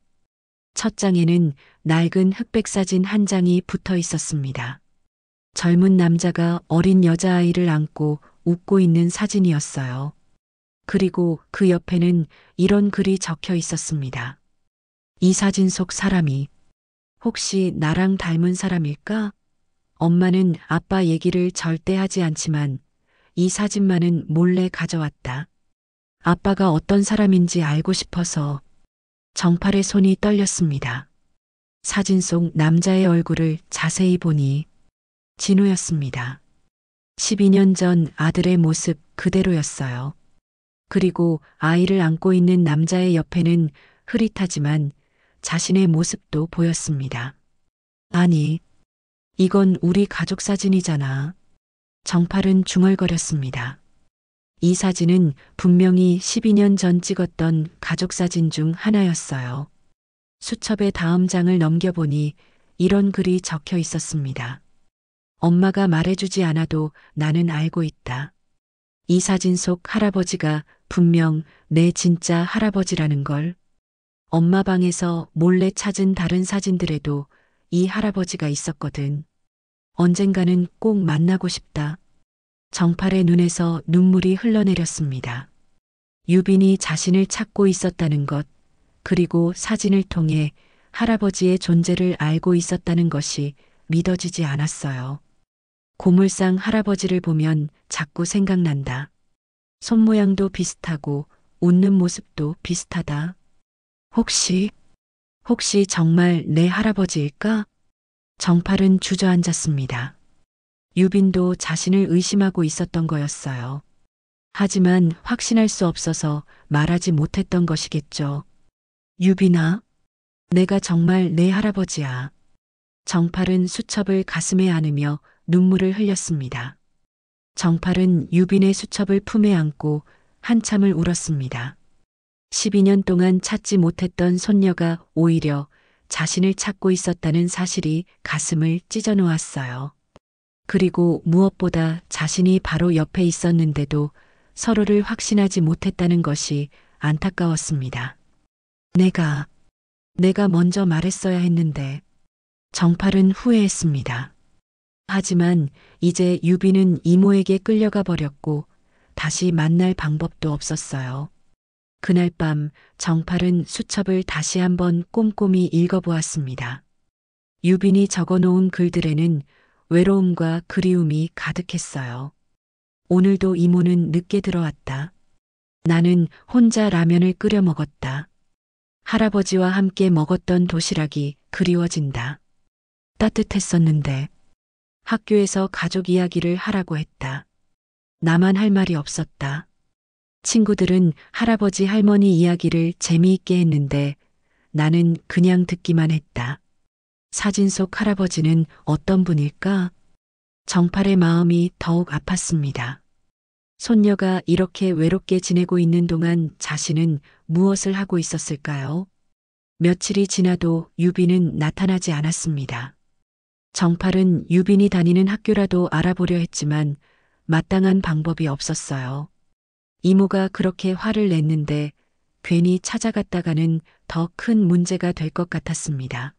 첫 장에는 낡은 흑백 사진 한 장이 붙어 있었습니다. 젊은 남자가 어린 여자아이를 안고 웃고 있는 사진이었어요. 그리고 그 옆에는 이런 글이 적혀 있었습니다. 이 사진 속 사람이 혹시 나랑 닮은 사람일까? 엄마는 아빠 얘기를 절대 하지 않지만 이 사진만은 몰래 가져왔다. 아빠가 어떤 사람인지 알고 싶어서. 정팔의 손이 떨렸습니다. 사진 속 남자의 얼굴을 자세히 보니 진우였습니다. 12년 전 아들의 모습 그대로였어요. 그리고 아이를 안고 있는 남자의 옆에는 흐릿하지만 자신의 모습도 보였습니다. 아니, 이건 우리 가족 사진이잖아. 정팔은 중얼거렸습니다. 이 사진은 분명히 12년 전 찍었던 가족 사진 중 하나였어요. 수첩의 다음 장을 넘겨보니 이런 글이 적혀 있었습니다. 엄마가 말해주지 않아도 나는 알고 있다. 이 사진 속 할아버지가 분명 내 진짜 할아버지라는 걸. 엄마 방에서 몰래 찾은 다른 사진들에도 이 할아버지가 있었거든. 언젠가는 꼭 만나고 싶다. 정팔의 눈에서 눈물이 흘러내렸습니다. 유빈이 자신을 찾고 있었다는 것, 그리고 사진을 통해 할아버지의 존재를 알고 있었다는 것이 믿어지지 않았어요. 고물상 할아버지를 보면 자꾸 생각난다. 손모양도 비슷하고 웃는 모습도 비슷하다. 혹시 정말 내 할아버지일까? 정팔은 주저앉았습니다. 유빈도 자신을 의심하고 있었던 거였어요. 하지만 확신할 수 없어서 말하지 못했던 것이겠죠. 유빈아, 내가 정말 내 할아버지야. 정팔은 수첩을 가슴에 안으며 눈물을 흘렸습니다. 정팔은 유빈의 수첩을 품에 안고 한참을 울었습니다. 12년 동안 찾지 못했던 손녀가 오히려 자신을 찾고 있었다는 사실이 가슴을 찢어 놓았어요. 그리고 무엇보다 자신이 바로 옆에 있었는데도 서로를 확신하지 못했다는 것이 안타까웠습니다. 내가 먼저 말했어야 했는데. 정팔은 후회했습니다. 하지만 이제 유빈은 이모에게 끌려가 버렸고 다시 만날 방법도 없었어요. 그날 밤 정팔은 수첩을 다시 한번 꼼꼼히 읽어보았습니다. 유빈이 적어놓은 글들에는 외로움과 그리움이 가득했어요. 오늘도 이모는 늦게 들어왔다. 나는 혼자 라면을 끓여 먹었다. 할아버지와 함께 먹었던 도시락이 그리워진다. 따뜻했었는데 학교에서 가족 이야기를 하라고 했다. 나만 할 말이 없었다. 친구들은 할아버지 할머니 이야기를 재미있게 했는데 나는 그냥 듣기만 했다. 사진 속 할아버지는 어떤 분일까? 정팔의 마음이 더욱 아팠습니다. 손녀가 이렇게 외롭게 지내고 있는 동안 자신은 무엇을 하고 있었을까요? 며칠이 지나도 유빈은 나타나지 않았습니다. 정팔은 유빈이 다니는 학교라도 알아보려 했지만 마땅한 방법이 없었어요. 이모가 그렇게 화를 냈는데 괜히 찾아갔다가는 더 큰 문제가 될 것 같았습니다.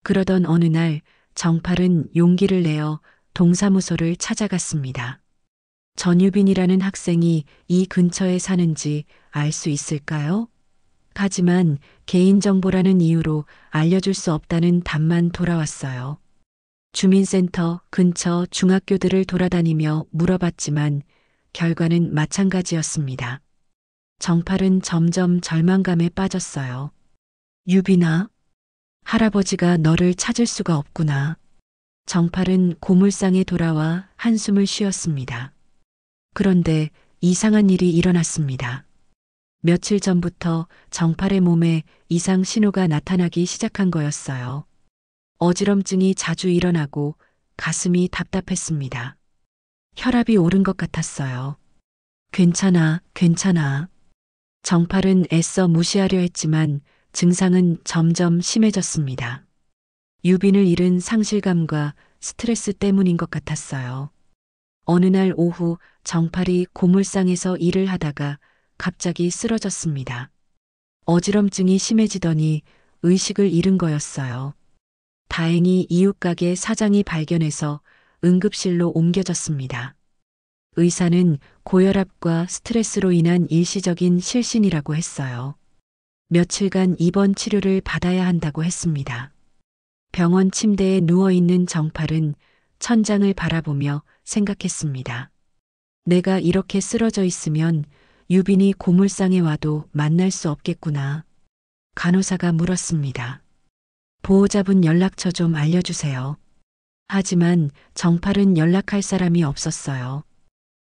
그러던 어느 날 정팔은 용기를 내어 동사무소를 찾아갔습니다. 전유빈이라는 학생이 이 근처에 사는지 알 수 있을까요? 하지만 개인정보라는 이유로 알려줄 수 없다는 답만 돌아왔어요. 주민센터 근처 중학교들을 돌아다니며 물어봤지만 결과는 마찬가지였습니다. 정팔은 점점 절망감에 빠졌어요. 유빈아, 할아버지가 너를 찾을 수가 없구나. 정팔은 고물상에 돌아와 한숨을 쉬었습니다. 그런데 이상한 일이 일어났습니다. 며칠 전부터 정팔의 몸에 이상 신호가 나타나기 시작한 거였어요. 어지럼증이 자주 일어나고 가슴이 답답했습니다. 혈압이 오른 것 같았어요. 괜찮아, 괜찮아. 정팔은 애써 무시하려 했지만 증상은 점점 심해졌습니다. 유빈을 잃은 상실감과 스트레스 때문인 것 같았어요. 어느 날 오후 정팔이 고물상에서 일을 하다가 갑자기 쓰러졌습니다. 어지럼증이 심해지더니 의식을 잃은 거였어요. 다행히 이웃 가게 사장이 발견해서 응급실로 옮겨졌습니다. 의사는 고혈압과 스트레스로 인한 일시적인 실신이라고 했어요. 며칠간 입원 치료를 받아야 한다고 했습니다. 병원 침대에 누워있는 정팔은 천장을 바라보며 생각했습니다. 내가 이렇게 쓰러져 있으면 유빈이 고물상에 와도 만날 수 없겠구나. 간호사가 물었습니다. 보호자분 연락처 좀 알려주세요. 하지만 정팔은 연락할 사람이 없었어요.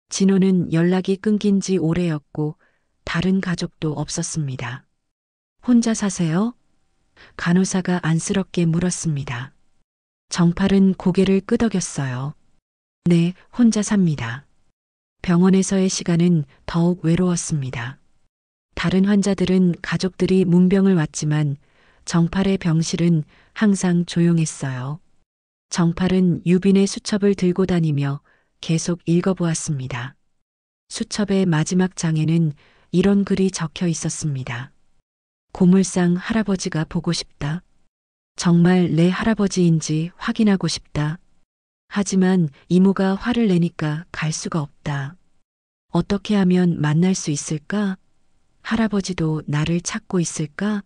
진호는 연락이 끊긴 지 오래였고 다른 가족도 없었습니다. 혼자 사세요? 간호사가 안쓰럽게 물었습니다. 정팔은 고개를 끄덕였어요. 네, 혼자 삽니다. 병원에서의 시간은 더욱 외로웠습니다. 다른 환자들은 가족들이 문병을 왔지만 정팔의 병실은 항상 조용했어요. 정팔은 유빈의 수첩을 들고 다니며 계속 읽어보았습니다. 수첩의 마지막 장에는 이런 글이 적혀 있었습니다. 고물상 할아버지가 보고 싶다. 정말 내 할아버지인지 확인하고 싶다. 하지만 이모가 화를 내니까 갈 수가 없다. 어떻게 하면 만날 수 있을까? 할아버지도 나를 찾고 있을까?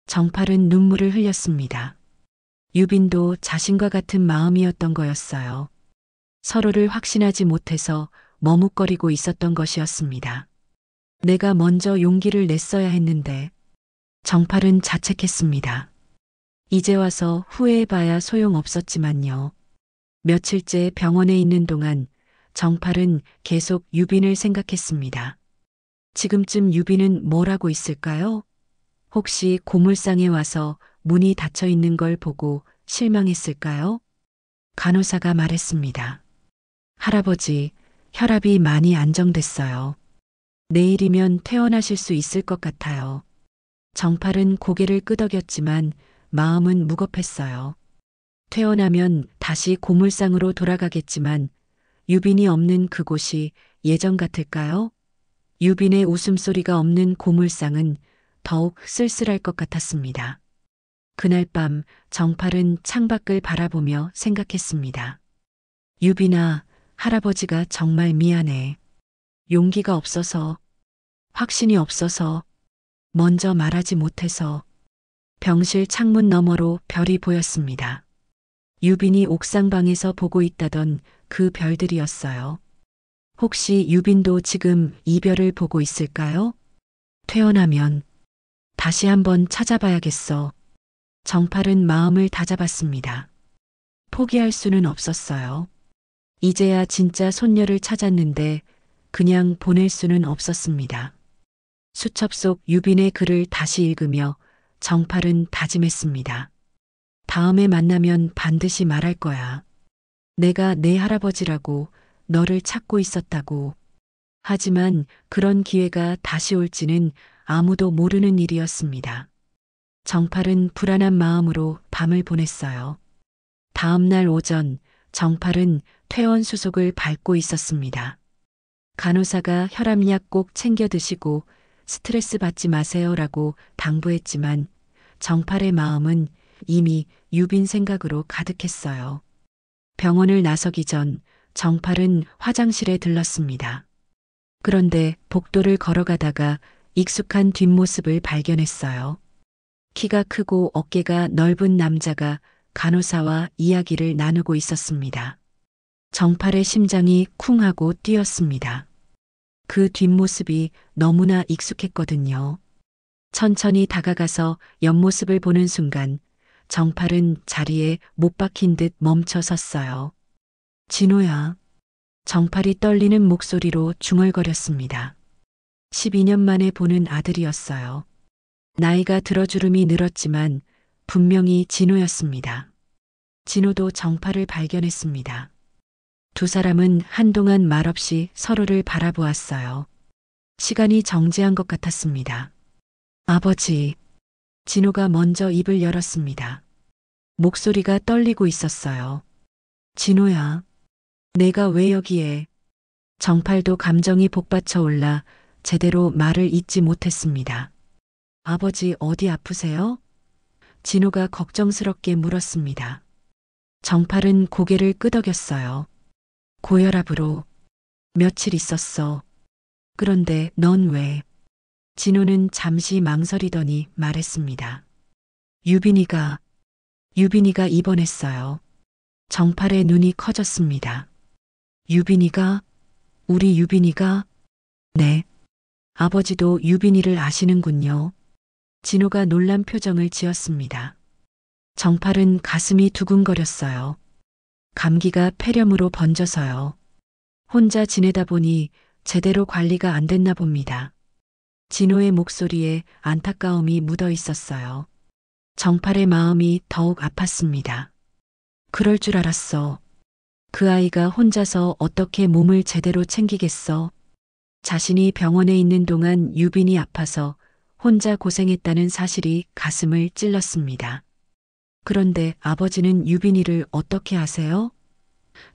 정팔은 눈물을 흘렸습니다. 유빈도 자신과 같은 마음이었던 거였어요. 서로를 확신하지 못해서 머뭇거리고 있었던 것이었습니다. 내가 먼저 용기를 냈어야 했는데 정팔은 자책했습니다. 이제 와서 후회해봐야 소용없었지만요. 며칠째 병원에 있는 동안 정팔은 계속 유빈을 생각했습니다. 지금쯤 유빈은 뭘 하고 있을까요? 혹시 고물상에 와서 문이 닫혀 있는 걸 보고 실망했을까요? 간호사가 말했습니다. 할아버지, 혈압이 많이 안정됐어요. 내일이면 퇴원하실 수 있을 것 같아요. 정팔은 고개를 끄덕였지만 마음은 무겁했어요. 퇴원하면 다시 고물상으로 돌아가겠지만 유빈이 없는 그곳이 예전 같을까요? 유빈의 웃음소리가 없는 고물상은 더욱 쓸쓸할 것 같았습니다. 그날 밤 정팔은 창밖을 바라보며 생각했습니다. 유빈아, 할아버지가 정말 미안해. 용기가 없어서, 확신이 없어서, 먼저 말하지 못해서. 병실 창문 너머로 별이 보였습니다. 유빈이 옥상방에서 보고 있다던 그 별들이었어요. 혹시 유빈도 지금 이별을 보고 있을까요? 퇴원하면 다시 한번 찾아봐야겠어. 정팔은 마음을 다잡았습니다. 포기할 수는 없었어요. 이제야 진짜 손녀를 찾았는데 그냥 보낼 수는 없었습니다. 수첩 속 유빈의 글을 다시 읽으며 정팔은 다짐했습니다. 다음에 만나면 반드시 말할 거야. 내가 내 할아버지라고 너를 찾고 있었다고. 하지만 그런 기회가 다시 올지는 아무도 모르는 일이었습니다. 정팔은 불안한 마음으로 밤을 보냈어요. 다음 날 오전 정팔은 퇴원 수속을 밟고 있었습니다. 간호사가 혈압약 꼭 챙겨 드시고 스트레스 받지 마세요라고 당부했지만 정팔의 마음은 이미 유빈 생각으로 가득했어요. 병원을 나서기 전 정팔은 화장실에 들렀습니다. 그런데 복도를 걸어가다가 익숙한 뒷모습을 발견했어요. 키가 크고 어깨가 넓은 남자가 간호사와 이야기를 나누고 있었습니다. 정팔의 심장이 쿵 하고 뛰었습니다. 그 뒷모습이 너무나 익숙했거든요. 천천히 다가가서 옆모습을 보는 순간 정팔은 자리에 못 박힌 듯 멈춰 섰어요. 진호야. 정팔이 떨리는 목소리로 중얼거렸습니다. 12년 만에 보는 아들이었어요. 나이가 들어주름이 늘었지만 분명히 진호였습니다. 진호도 정팔을 발견했습니다. 두 사람은 한동안 말없이 서로를 바라보았어요. 시간이 정지한 것 같았습니다. 아버지. 진호가 먼저 입을 열었습니다. 목소리가 떨리고 있었어요. 진호야. 내가 왜 여기에? 정팔도 감정이 복받쳐 올라 제대로 말을 잇지 못했습니다. 아버지 어디 아프세요? 진호가 걱정스럽게 물었습니다. 정팔은 고개를 끄덕였어요. 고혈압으로 며칠 있었어. 그런데 넌 왜? 진호는 잠시 망설이더니 말했습니다. 유빈이가 입원했어요. 정팔의 눈이 커졌습니다. 유빈이가? 우리 유빈이가? 네. 아버지도 유빈이를 아시는군요. 진호가 놀란 표정을 지었습니다. 정팔은 가슴이 두근거렸어요. 감기가 폐렴으로 번져서요. 혼자 지내다 보니 제대로 관리가 안 됐나 봅니다. 진호의 목소리에 안타까움이 묻어 있었어요. 정팔의 마음이 더욱 아팠습니다. 그럴 줄 알았어. 그 아이가 혼자서 어떻게 몸을 제대로 챙기겠어. 자신이 병원에 있는 동안 유빈이 아파서 혼자 고생했다는 사실이 가슴을 찔렀습니다. 그런데 아버지는 유빈이를 어떻게 아세요?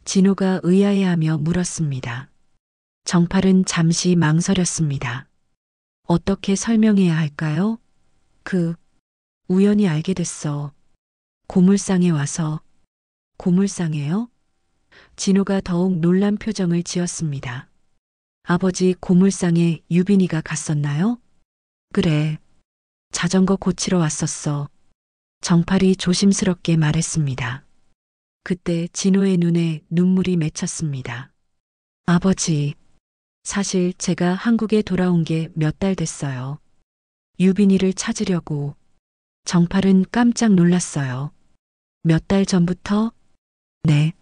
진호가 의아해하며 물었습니다. 정팔은 잠시 망설였습니다. 어떻게 설명해야 할까요? 우연히 알게 됐어. 고물상에 와서. 고물상에요? 진호가 더욱 놀란 표정을 지었습니다. 아버지 고물상에 유빈이가 갔었나요? 그래. 자전거 고치러 왔었어. 정팔이 조심스럽게 말했습니다. 그때 진호의 눈에 눈물이 맺혔습니다. 아버지, 사실 제가 한국에 돌아온 게 몇 달 됐어요. 유빈이를 찾으려고. 정팔은 깜짝 놀랐어요. 몇 달 전부터? 네.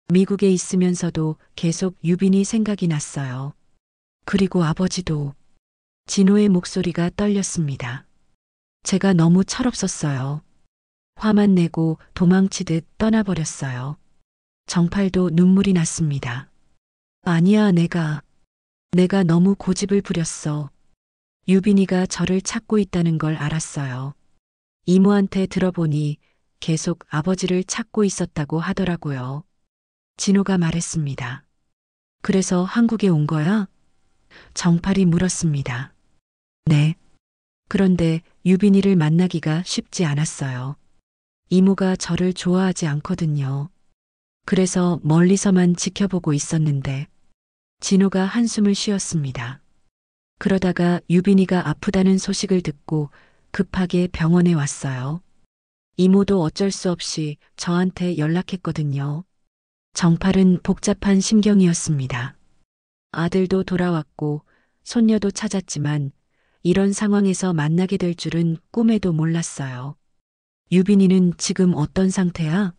미국에 있으면서도 계속 유빈이 생각이 났어요. 그리고 아버지도. 진호의 목소리가 떨렸습니다. 제가 너무 철없었어요. 화만 내고 도망치듯 떠나버렸어요. 정팔도 눈물이 났습니다. 아니야, 내가 너무 고집을 부렸어. 유빈이가 저를 찾고 있다는 걸 알았어요. 이모한테 들어보니 계속 아버지를 찾고 있었다고 하더라고요. 진호가 말했습니다. 그래서 한국에 온 거야? 정팔이 물었습니다. 네. 그런데 유빈이를 만나기가 쉽지 않았어요. 이모가 저를 좋아하지 않거든요. 그래서 멀리서만 지켜보고 있었는데 진호가 한숨을 쉬었습니다. 그러다가 유빈이가 아프다는 소식을 듣고 급하게 병원에 왔어요. 이모도 어쩔 수 없이 저한테 연락했거든요. 정팔은 복잡한 심경이었습니다. 아들도 돌아왔고 손녀도 찾았지만 이런 상황에서 만나게 될 줄은 꿈에도 몰랐어요. 유빈이는 지금 어떤 상태야?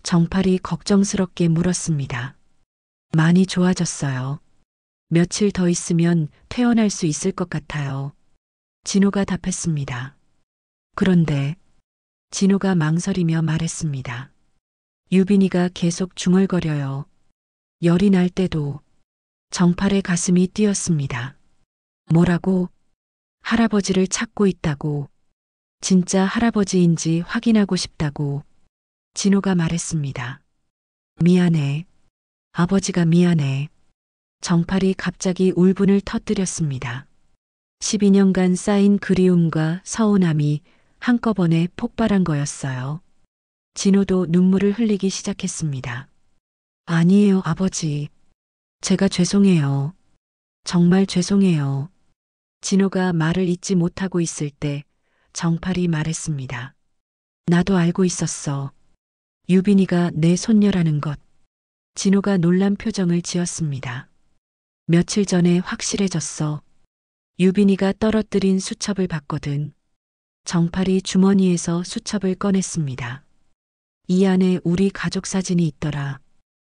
정팔이 걱정스럽게 물었습니다. 많이 좋아졌어요. 며칠 더 있으면 퇴원할 수 있을 것 같아요. 진호가 답했습니다. 그런데 진호가 망설이며 말했습니다. 유빈이가 계속 중얼거려요. 열이 날 때도. 정팔의 가슴이 뛰었습니다. 뭐라고? 할아버지를 찾고 있다고. 진짜 할아버지인지 확인하고 싶다고. 진호가 말했습니다. 미안해. 아버지가 미안해. 정팔이 갑자기 울분을 터뜨렸습니다. 12년간 쌓인 그리움과 서운함이 한꺼번에 폭발한 거였어요. 진호도 눈물을 흘리기 시작했습니다. 아니에요, 아버지. 제가 죄송해요. 정말 죄송해요. 진호가 말을 잇지 못하고 있을 때 정팔이 말했습니다. 나도 알고 있었어. 유빈이가 내 손녀라는 것. 진호가 놀란 표정을 지었습니다. 며칠 전에 확실해졌어. 유빈이가 떨어뜨린 수첩을 봤거든. 정팔이 주머니에서 수첩을 꺼냈습니다. 이 안에 우리 가족 사진이 있더라.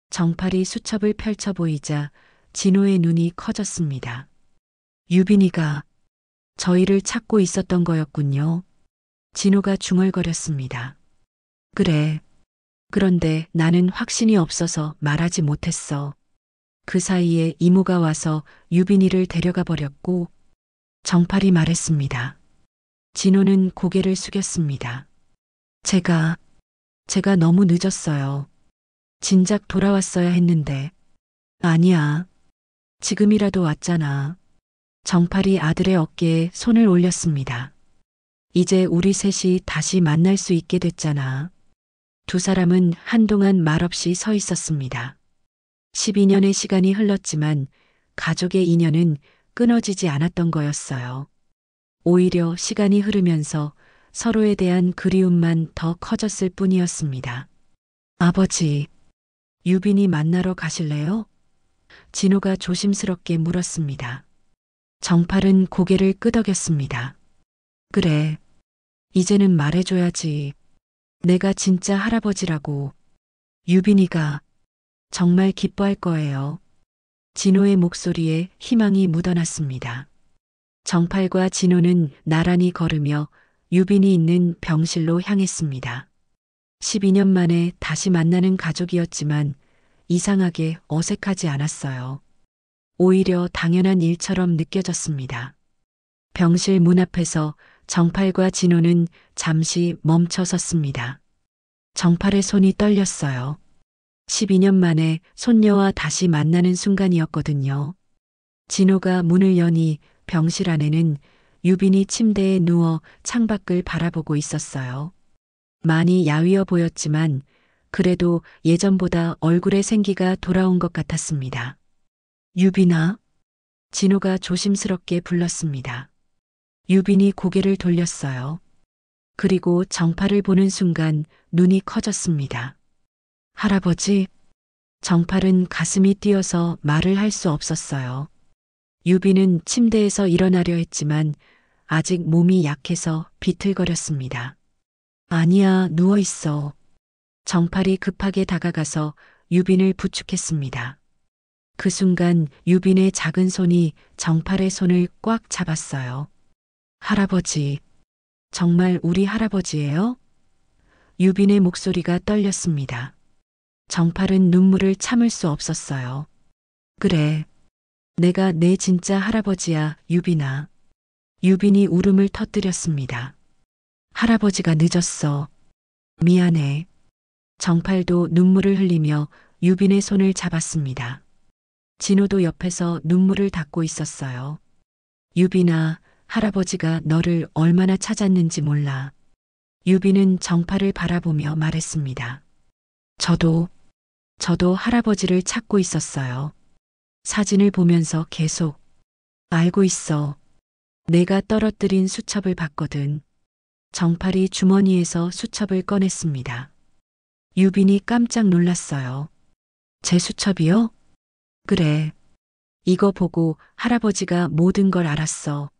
정팔이 수첩을 펼쳐 보이자 진호의 눈이 커졌습니다. 유빈이가 저희를 찾고 있었던 거였군요. 진호가 중얼거렸습니다. 그래. 그런데 나는 확신이 없어서 말하지 못했어. 그 사이에 이모가 와서 유빈이를 데려가 버렸고 정팔이 말했습니다. 진호는 고개를 숙였습니다. 제가 너무 늦었어요. 진작 돌아왔어야 했는데. 아니야. 지금이라도 왔잖아. 정팔이 아들의 어깨에 손을 올렸습니다. 이제 우리 셋이 다시 만날 수 있게 됐잖아. 두 사람은 한동안 말없이 서 있었습니다. 12년의 시간이 흘렀지만 가족의 인연은 끊어지지 않았던 거였어요. 오히려 시간이 흐르면서 서로에 대한 그리움만 더 커졌을 뿐이었습니다. 아버지, 유빈이 만나러 가실래요? 진호가 조심스럽게 물었습니다. 정팔은 고개를 끄덕였습니다. 그래. 이제는 말해줘야지. 내가 진짜 할아버지라고. 유빈이가 정말 기뻐할 거예요. 진호의 목소리에 희망이 묻어났습니다. 정팔과 진호는 나란히 걸으며 유빈이 있는 병실로 향했습니다. 12년 만에 다시 만나는 가족이었지만 이상하게 어색하지 않았어요. 오히려 당연한 일처럼 느껴졌습니다. 병실 문 앞에서 정팔과 진호는 잠시 멈춰 섰습니다. 정팔의 손이 떨렸어요. 12년 만에 손녀와 다시 만나는 순간이었거든요. 진호가 문을 여니 병실 안에는 유빈이 침대에 누워 창밖을 바라보고 있었어요. 많이 야위어 보였지만 그래도 예전보다 얼굴에 생기가 돌아온 것 같았습니다. 유빈아? 진호가 조심스럽게 불렀습니다. 유빈이 고개를 돌렸어요. 그리고 정팔을 보는 순간 눈이 커졌습니다. 할아버지? 정팔은 가슴이 뛰어서 말을 할 수 없었어요. 유빈은 침대에서 일어나려 했지만 아직 몸이 약해서 비틀거렸습니다. 아니야, 누워있어. 정팔이 급하게 다가가서 유빈을 부축했습니다. 그 순간 유빈의 작은 손이 정팔의 손을 꽉 잡았어요. 할아버지, 정말 우리 할아버지예요? 유빈의 목소리가 떨렸습니다. 정팔은 눈물을 참을 수 없었어요. 그래, 내가 내 진짜 할아버지야, 유빈아. 유빈이 울음을 터뜨렸습니다. 할아버지가 늦었어. 미안해. 정팔도 눈물을 흘리며 유빈의 손을 잡았습니다. 진호도 옆에서 눈물을 닦고 있었어요. 유빈아, 할아버지가 너를 얼마나 찾았는지 몰라. 유빈은 정팔을 바라보며 말했습니다. 저도 할아버지를 찾고 있었어요. 사진을 보면서 계속 알고 있어. 내가 떨어뜨린 수첩을 봤거든. 정팔이 주머니에서 수첩을 꺼냈습니다. 유빈이 깜짝 놀랐어요. 제 수첩이요? 그래. 이거 보고 할아버지가 모든 걸 알았어.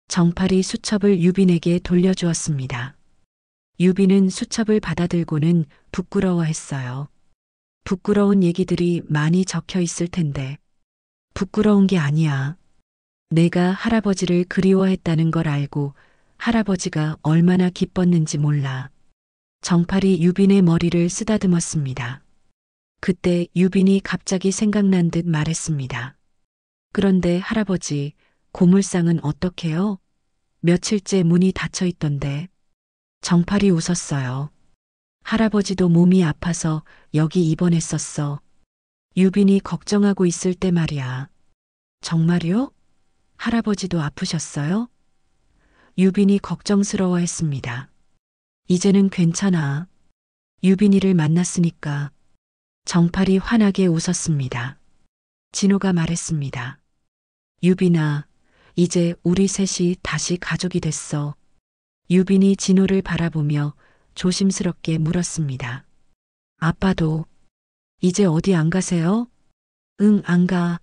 정팔이 수첩을 유빈에게 돌려주었습니다. 유빈은 수첩을 받아들고는 부끄러워했어요. 부끄러운 얘기들이 많이 적혀 있을 텐데. 부끄러운 게 아니야. 내가 할아버지를 그리워했다는 걸 알고 할아버지가 얼마나 기뻤는지 몰라. 정팔이 유빈의 머리를 쓰다듬었습니다. 그때 유빈이 갑자기 생각난 듯 말했습니다. 그런데 할아버지, 고물상은 어떡해요? 며칠째 문이 닫혀 있던데. 정팔이 웃었어요. 할아버지도 몸이 아파서 여기 입원했었어. 유빈이 걱정하고 있을 때 말이야. 정말요? 할아버지도 아프셨어요? 유빈이 걱정스러워했습니다. 이제는 괜찮아. 유빈이를 만났으니까. 정팔이 환하게 웃었습니다. 진호가 말했습니다. 유빈아, 이제 우리 셋이 다시 가족이 됐어. 유빈이 진호를 바라보며 조심스럽게 물었습니다. 아빠도 이제 어디 안 가세요? 응, 안 가.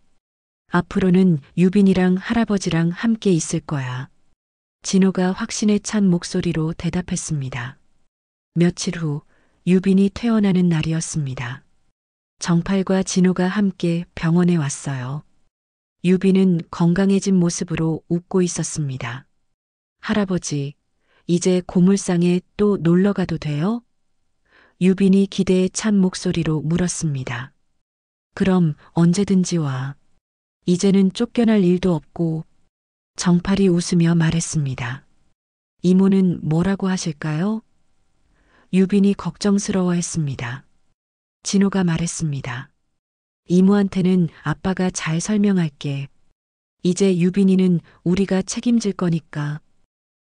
앞으로는 유빈이랑 할아버지랑 함께 있을 거야. 진호가 확신에 찬 목소리로 대답했습니다. 며칠 후 유빈이 퇴원하는 날이었습니다. 정팔과 진호가 함께 병원에 왔어요. 유빈은 건강해진 모습으로 웃고 있었습니다. 할아버지, 이제 고물상에 또 놀러 가도 돼요? 유빈이 기대에 찬 목소리로 물었습니다. 그럼 언제든지 와. 이제는 쫓겨날 일도 없고. 정팔이 웃으며 말했습니다. 이모는 뭐라고 하실까요? 유빈이 걱정스러워했습니다. 진호가 말했습니다. 이모한테는 아빠가 잘 설명할게. 이제 유빈이는 우리가 책임질 거니까.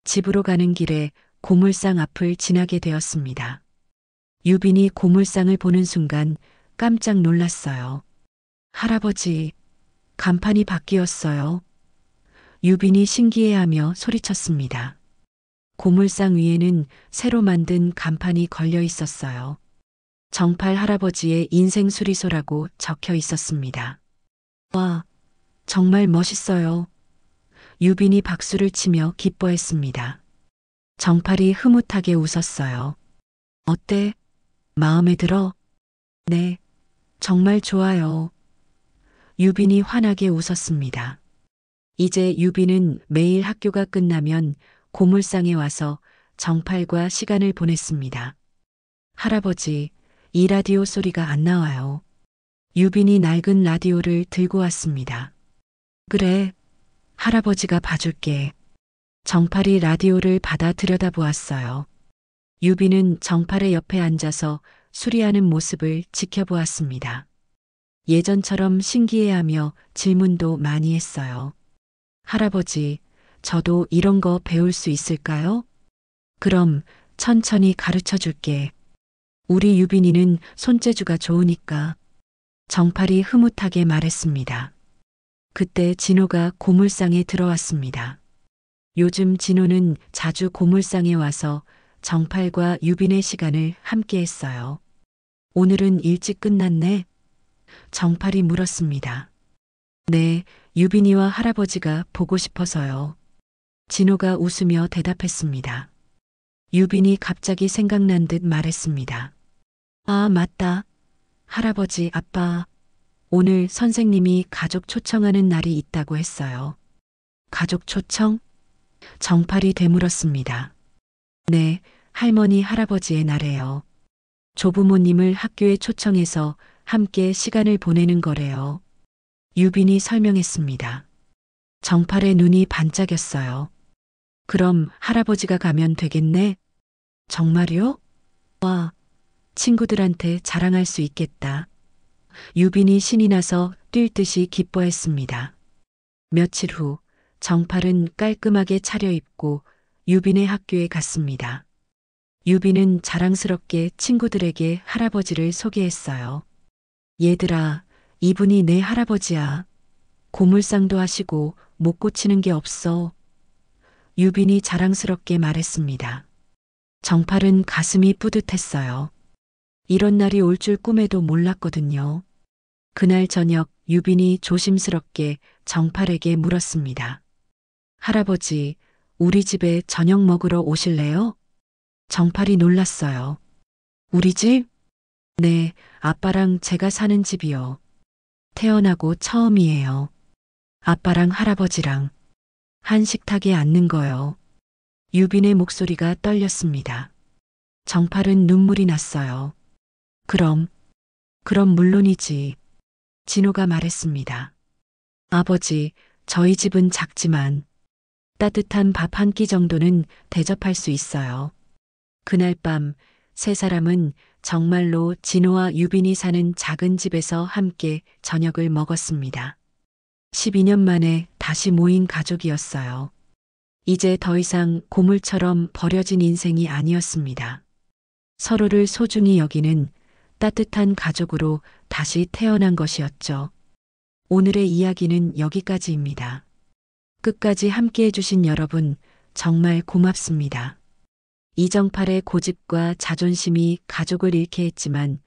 집으로 가는 길에 고물상 앞을 지나게 되었습니다. 유빈이 고물상을 보는 순간 깜짝 놀랐어요. 할아버지, 간판이 바뀌었어요. 유빈이 신기해하며 소리쳤습니다. 고물상 위에는 새로 만든 간판이 걸려 있었어요. 정팔 할아버지의 인생 수리소라고 적혀 있었습니다. 와, 정말 멋있어요. 유빈이 박수를 치며 기뻐했습니다. 정팔이 흐뭇하게 웃었어요. 어때? 마음에 들어? 네, 정말 좋아요. 유빈이 환하게 웃었습니다. 이제 유빈은 매일 학교가 끝나면 고물상에 와서 정팔과 시간을 보냈습니다. 할아버지, 이 라디오 소리가 안 나와요. 유빈이 낡은 라디오를 들고 왔습니다. 그래, 할아버지가 봐줄게. 정팔이 라디오를 받아 들여다보았어요. 유빈은 정팔의 옆에 앉아서 수리하는 모습을 지켜보았습니다. 예전처럼 신기해하며 질문도 많이 했어요. 할아버지, 저도 이런 거 배울 수 있을까요? 그럼 천천히 가르쳐 줄게. 우리 유빈이는 손재주가 좋으니까. 정팔이 흐뭇하게 말했습니다. 그때 진호가 고물상에 들어왔습니다. 요즘 진호는 자주 고물상에 와서 정팔과 유빈의 시간을 함께 했어요. 오늘은 일찍 끝났네? 정팔이 물었습니다. 네, 유빈이와 할아버지가 보고 싶어서요. 진호가 웃으며 대답했습니다. 유빈이 갑자기 생각난 듯 말했습니다. 아, 맞다. 할아버지, 아빠, 오늘 선생님이 가족 초청하는 날이 있다고 했어요. 가족 초청? 정팔이 되물었습니다. 네, 할머니, 할아버지의 날에요. 조부모님을 학교에 초청해서 함께 시간을 보내는 거래요. 유빈이 설명했습니다. 정팔의 눈이 반짝였어요. 그럼 할아버지가 가면 되겠네? 정말요? 와, 친구들한테 자랑할 수 있겠다. 유빈이 신이 나서 뛸 듯이 기뻐했습니다. 며칠 후 정팔은 깔끔하게 차려입고 유빈의 학교에 갔습니다. 유빈은 자랑스럽게 친구들에게 할아버지를 소개했어요. 얘들아, 이분이 내 할아버지야. 고물상도 하시고 못 고치는 게 없어. 유빈이 자랑스럽게 말했습니다. 정팔은 가슴이 뿌듯했어요. 이런 날이 올 줄 꿈에도 몰랐거든요. 그날 저녁 유빈이 조심스럽게 정팔에게 물었습니다. 할아버지, 우리 집에 저녁 먹으러 오실래요? 정팔이 놀랐어요. 우리 집? 네, 아빠랑 제가 사는 집이요. 태어나고 처음이에요. 아빠랑 할아버지랑 한 식탁에 앉는 거요. 유빈의 목소리가 떨렸습니다. 정팔은 눈물이 났어요. 그럼 물론이지. 진호가 말했습니다. 아버지, 저희 집은 작지만 따뜻한 밥 한 끼 정도는 대접할 수 있어요. 그날 밤 세 사람은 정말로 진호와 유빈이 사는 작은 집에서 함께 저녁을 먹었습니다. 12년 만에 다시 모인 가족이었어요. 이제 더 이상 고물처럼 버려진 인생이 아니었습니다. 서로를 소중히 여기는 따뜻한 가족으로 다시 태어난 것이었죠. 오늘의 이야기는 여기까지입니다. 끝까지 함께 해주신 여러분, 정말 고맙습니다. 이정팔의 고집과 자존심이 가족을 잃게 했지만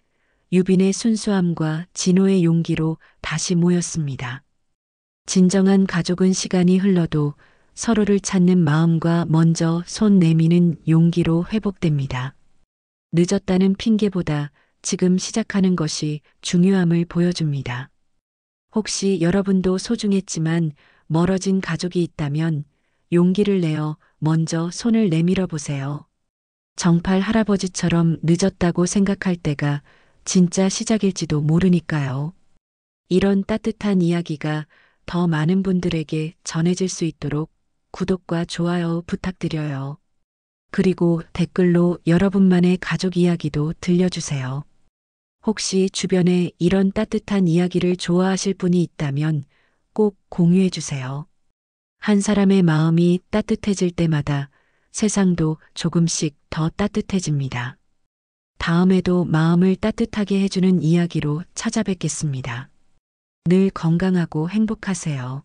유빈의 순수함과 진호의 용기로 다시 모였습니다. 진정한 가족은 시간이 흘러도 서로를 찾는 마음과 먼저 손 내미는 용기로 회복됩니다. 늦었다는 핑계보다 지금 시작하는 것이 중요함을 보여줍니다. 혹시 여러분도 소중했지만 멀어진 가족이 있다면 용기를 내어 먼저 손을 내밀어 보세요. 정팔 할아버지처럼 늦었다고 생각할 때가 진짜 시작일지도 모르니까요. 이런 따뜻한 이야기가 더 많은 분들에게 전해질 수 있도록 구독과 좋아요 부탁드려요. 그리고 댓글로 여러분만의 가족 이야기도 들려주세요. 혹시 주변에 이런 따뜻한 이야기를 좋아하실 분이 있다면 꼭 공유해 주세요. 한 사람의 마음이 따뜻해질 때마다 세상도 조금씩 더 따뜻해집니다. 다음에도 마음을 따뜻하게 해주는 이야기로 찾아뵙겠습니다. 늘 건강하고 행복하세요.